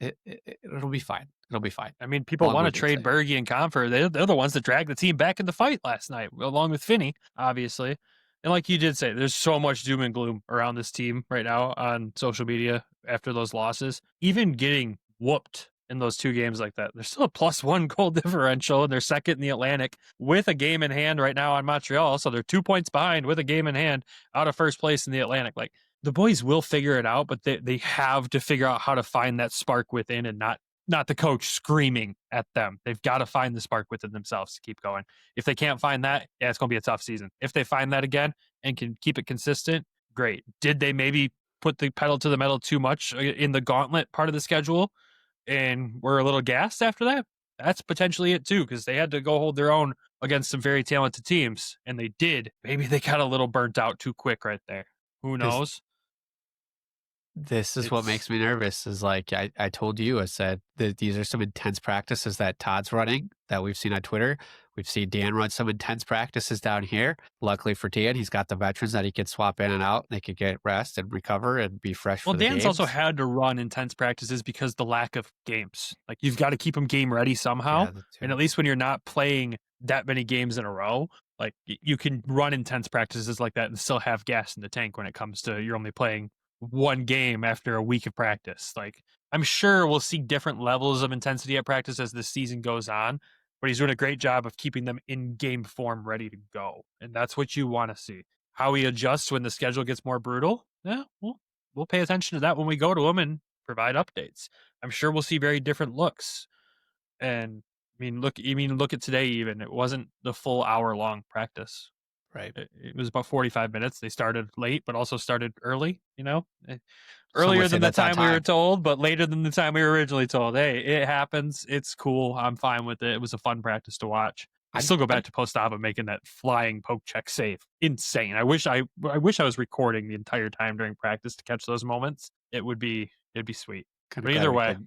it'll be fine. It'll be fine. I mean, people want to trade Berge and Comfer. They're the ones that dragged the team back in the fight last night, along with Finney, obviously. And like you did say, there's so much doom and gloom around this team right now on social media after those losses. Even getting whooped in those two games like that, there's still a +1 goal differential, and they're second in the Atlantic with a game in hand right now on Montreal. So they're 2 points behind with a game in hand out of first place in the Atlantic. Like, the boys will figure it out, but they have to figure out how to find that spark within, and not the coach screaming at them. They've got to find the spark within themselves to keep going. If they can't find that, yeah, it's going to be a tough season. If they find that again and can keep it consistent, great. Did they maybe put the pedal to the metal too much in the gauntlet part of the schedule and were a little gassed after that? That's potentially it too, because they had to go hold their own against some very talented teams, and they did. Maybe they got a little burnt out too quick right there. Who knows? This is what makes me nervous, is like I told you, I said that these are some intense practices that Todd's running that we've seen on Twitter. We've seen Dan run some intense practices down here. Luckily for Dan, he's got the veterans that he could swap in and out. They could get rest and recover and be fresh for the games. Well, Dan's also had to run intense practices because the lack of games. Like, you've got to keep them game ready somehow. Yeah, and at least when you're not playing that many games in a row, like, you can run intense practices like that and still have gas in the tank when it comes to you're only playing one game after a week of practice. Like, I'm sure we'll see different levels of intensity at practice as the season goes on, but he's doing a great job of keeping them in game form, ready to go. And that's what you want to see. How he adjusts when the schedule gets more brutal, yeah, we'll pay attention to that when we go to him and provide updates. I'm sure we'll see very different looks. And look at today. Even it wasn't the full hour-long practice. Right. It was about 45 minutes. They started late, but also started early, earlier than the time we were told, but later than the time we were originally told. Hey, it happens. It's cool. I'm fine with it. It was a fun practice to watch. I still go back to Postava making that flying poke check save. Insane. I wish I was recording the entire time during practice to catch those moments. It'd be sweet. But either way.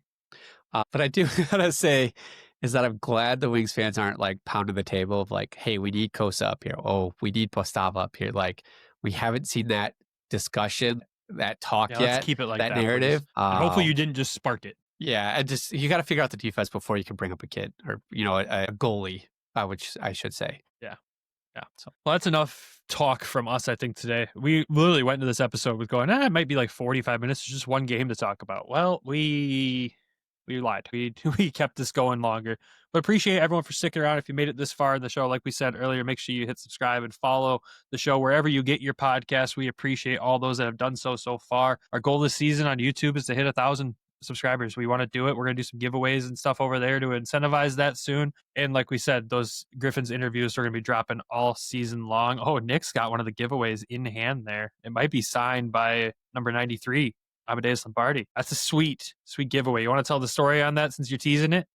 But I do gotta say is that I'm glad the Wings fans aren't like pounding the table of like, hey, we need Cossa up here. Oh, we need Postava up here. Like, we haven't seen that discussion, that talk yet. Let's keep it like that narrative. Hopefully you didn't just spark it. Yeah, and just you got to figure out the defense before you can bring up a kid or a goalie, which I should say. Yeah. So, well, that's enough talk from us, I think, today. We literally went into this episode with going, it might be like 45 minutes, it's just one game to talk about. Well, we lied. We kept this going longer. But appreciate everyone for sticking around. If you made it this far in the show, like we said earlier, make sure you hit subscribe and follow the show wherever you get your podcasts. We appreciate all those that have done so far. Our goal this season on YouTube is to hit 1,000 subscribers. We want to do it. We're going to do some giveaways and stuff over there to incentivize that soon. And like we said, those Griffins interviews are going to be dropping all season long. Oh, Nick's got one of the giveaways in hand there. It might be signed by number 93. Amadeus Lombardi. That's a sweet giveaway. You want to tell the story on that since you're teasing it?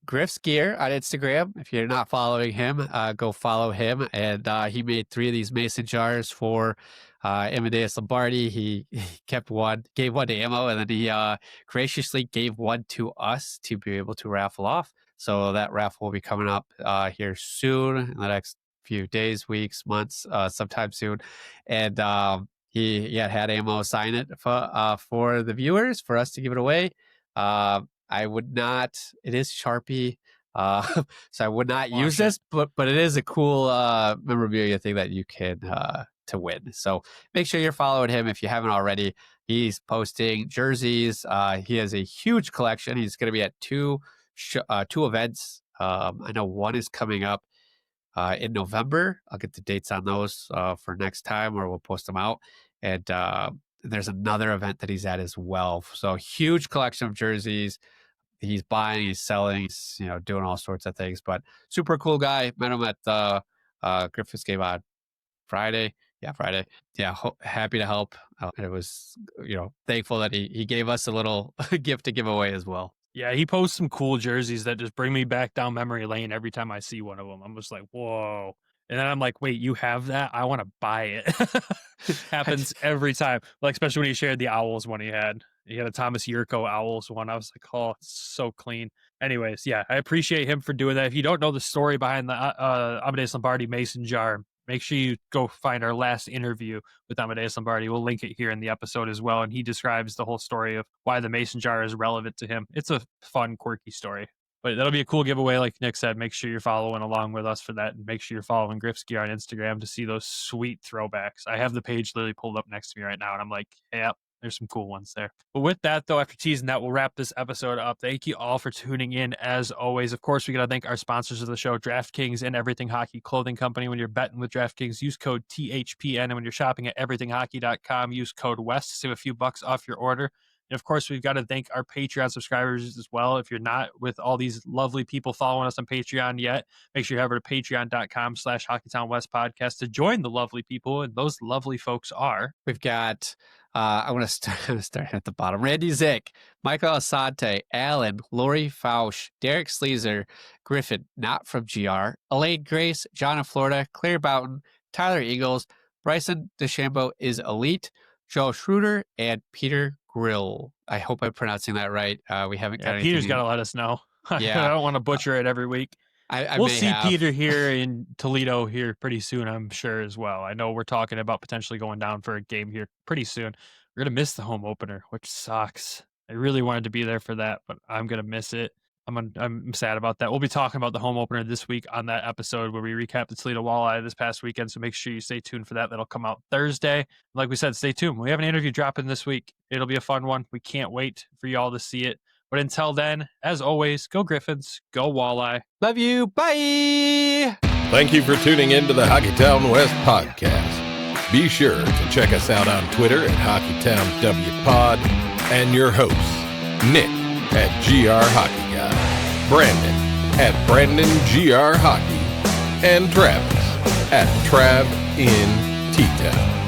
Griff's Gear on Instagram. If you're not following him, go follow him. And he made 3 of these mason jars for Amadeus Lombardi. He kept one, gave one to Ammo, and then he graciously gave one to us to be able to raffle off. So that raffle will be coming up here soon in the next few days, weeks, months, sometime soon. And he had Ammo sign it for the viewers, for us to give it away. I would not, it is Sharpie, so I would not use this, but it is a cool memorabilia thing that you can to win. So make sure you're following him if you haven't already. He's posting jerseys. He has a huge collection. He's going to be at two events. I know one is coming up in November. I'll get the dates on those for next time, or we'll post them out. And there's another event that he's at as well. So huge collection of jerseys. He's buying, he's selling, he's, doing all sorts of things. But super cool guy. Met him at the Griffins game on Friday. Yeah, Friday. Yeah, happy to help. It was, thankful that he gave us a little gift to give away as well. Yeah, he posts some cool jerseys that just bring me back down memory lane every time I see one of them. I'm just like, whoa. And then I'm like, wait, you have that? I want to buy it. Happens every time. Like, especially when he shared the Owls one he had. He had a Thomas Yurko Owls one. I was like, oh, it's so clean. Anyways, yeah, I appreciate him for doing that. If you don't know the story behind the Amadeus Lombardi Mason jar, make sure you go find our last interview with Amadeus Lombardi. We'll link it here in the episode as well. And he describes the whole story of why the Mason jar is relevant to him. It's a fun, quirky story. But that'll be a cool giveaway, like Nick said. Make sure you're following along with us for that. And make sure you're following Griff's Gear on Instagram to see those sweet throwbacks. I have the page literally pulled up next to me right now. And I'm like, yep, there's some cool ones there. But with that, though, after teasing that, we'll wrap this episode up. Thank you all for tuning in, as always. Of course, we got to thank our sponsors of the show, DraftKings and Everything Hockey Clothing Company. When you're betting with DraftKings, use code THPN. And when you're shopping at everythinghockey.com, use code WEST to save a few bucks off your order. And of course, we've got to thank our Patreon subscribers as well. If you're not with all these lovely people following us on Patreon yet, make sure you head over to patreon.com/Hockeytown West podcast to join the lovely people. And those lovely folks are. We've got, I want to start at the bottom. Randy Zick, Michael Asante, Alan, Lori Fausch, Derek Sleazer, Griffin, not from GR, Elaine Grace, John of Florida, Claire Boughton, Tyler Eagles, Bryson DeChambeau is elite, Joe Schroeder, and Peter Grill. I hope I'm pronouncing that right. We haven't got anything. Peter's got to let us know. Yeah. I don't want to butcher it every week. We'll see Peter here in Toledo here pretty soon, I'm sure, as well. I know we're talking about potentially going down for a game here pretty soon. We're going to miss the home opener, which sucks. I really wanted to be there for that, but I'm going to miss it. I'm sad about that. We'll be talking about the home opener this week on that episode where we recap the Toledo Walleye this past weekend. So make sure you stay tuned for that. That'll come out Thursday. Like we said, stay tuned. We have an interview dropping this week. It'll be a fun one. We can't wait for y'all to see it. But until then, as always, go Griffins, go Walleye. Love you. Bye. Thank you for tuning in to the Hockeytown West podcast. Be sure to check us out on Twitter at HockeytownWPod and your hosts, Nick at GR Hockey Guy, Brandon at Brandon GR Hockey, and Travis at Trav in T-Town.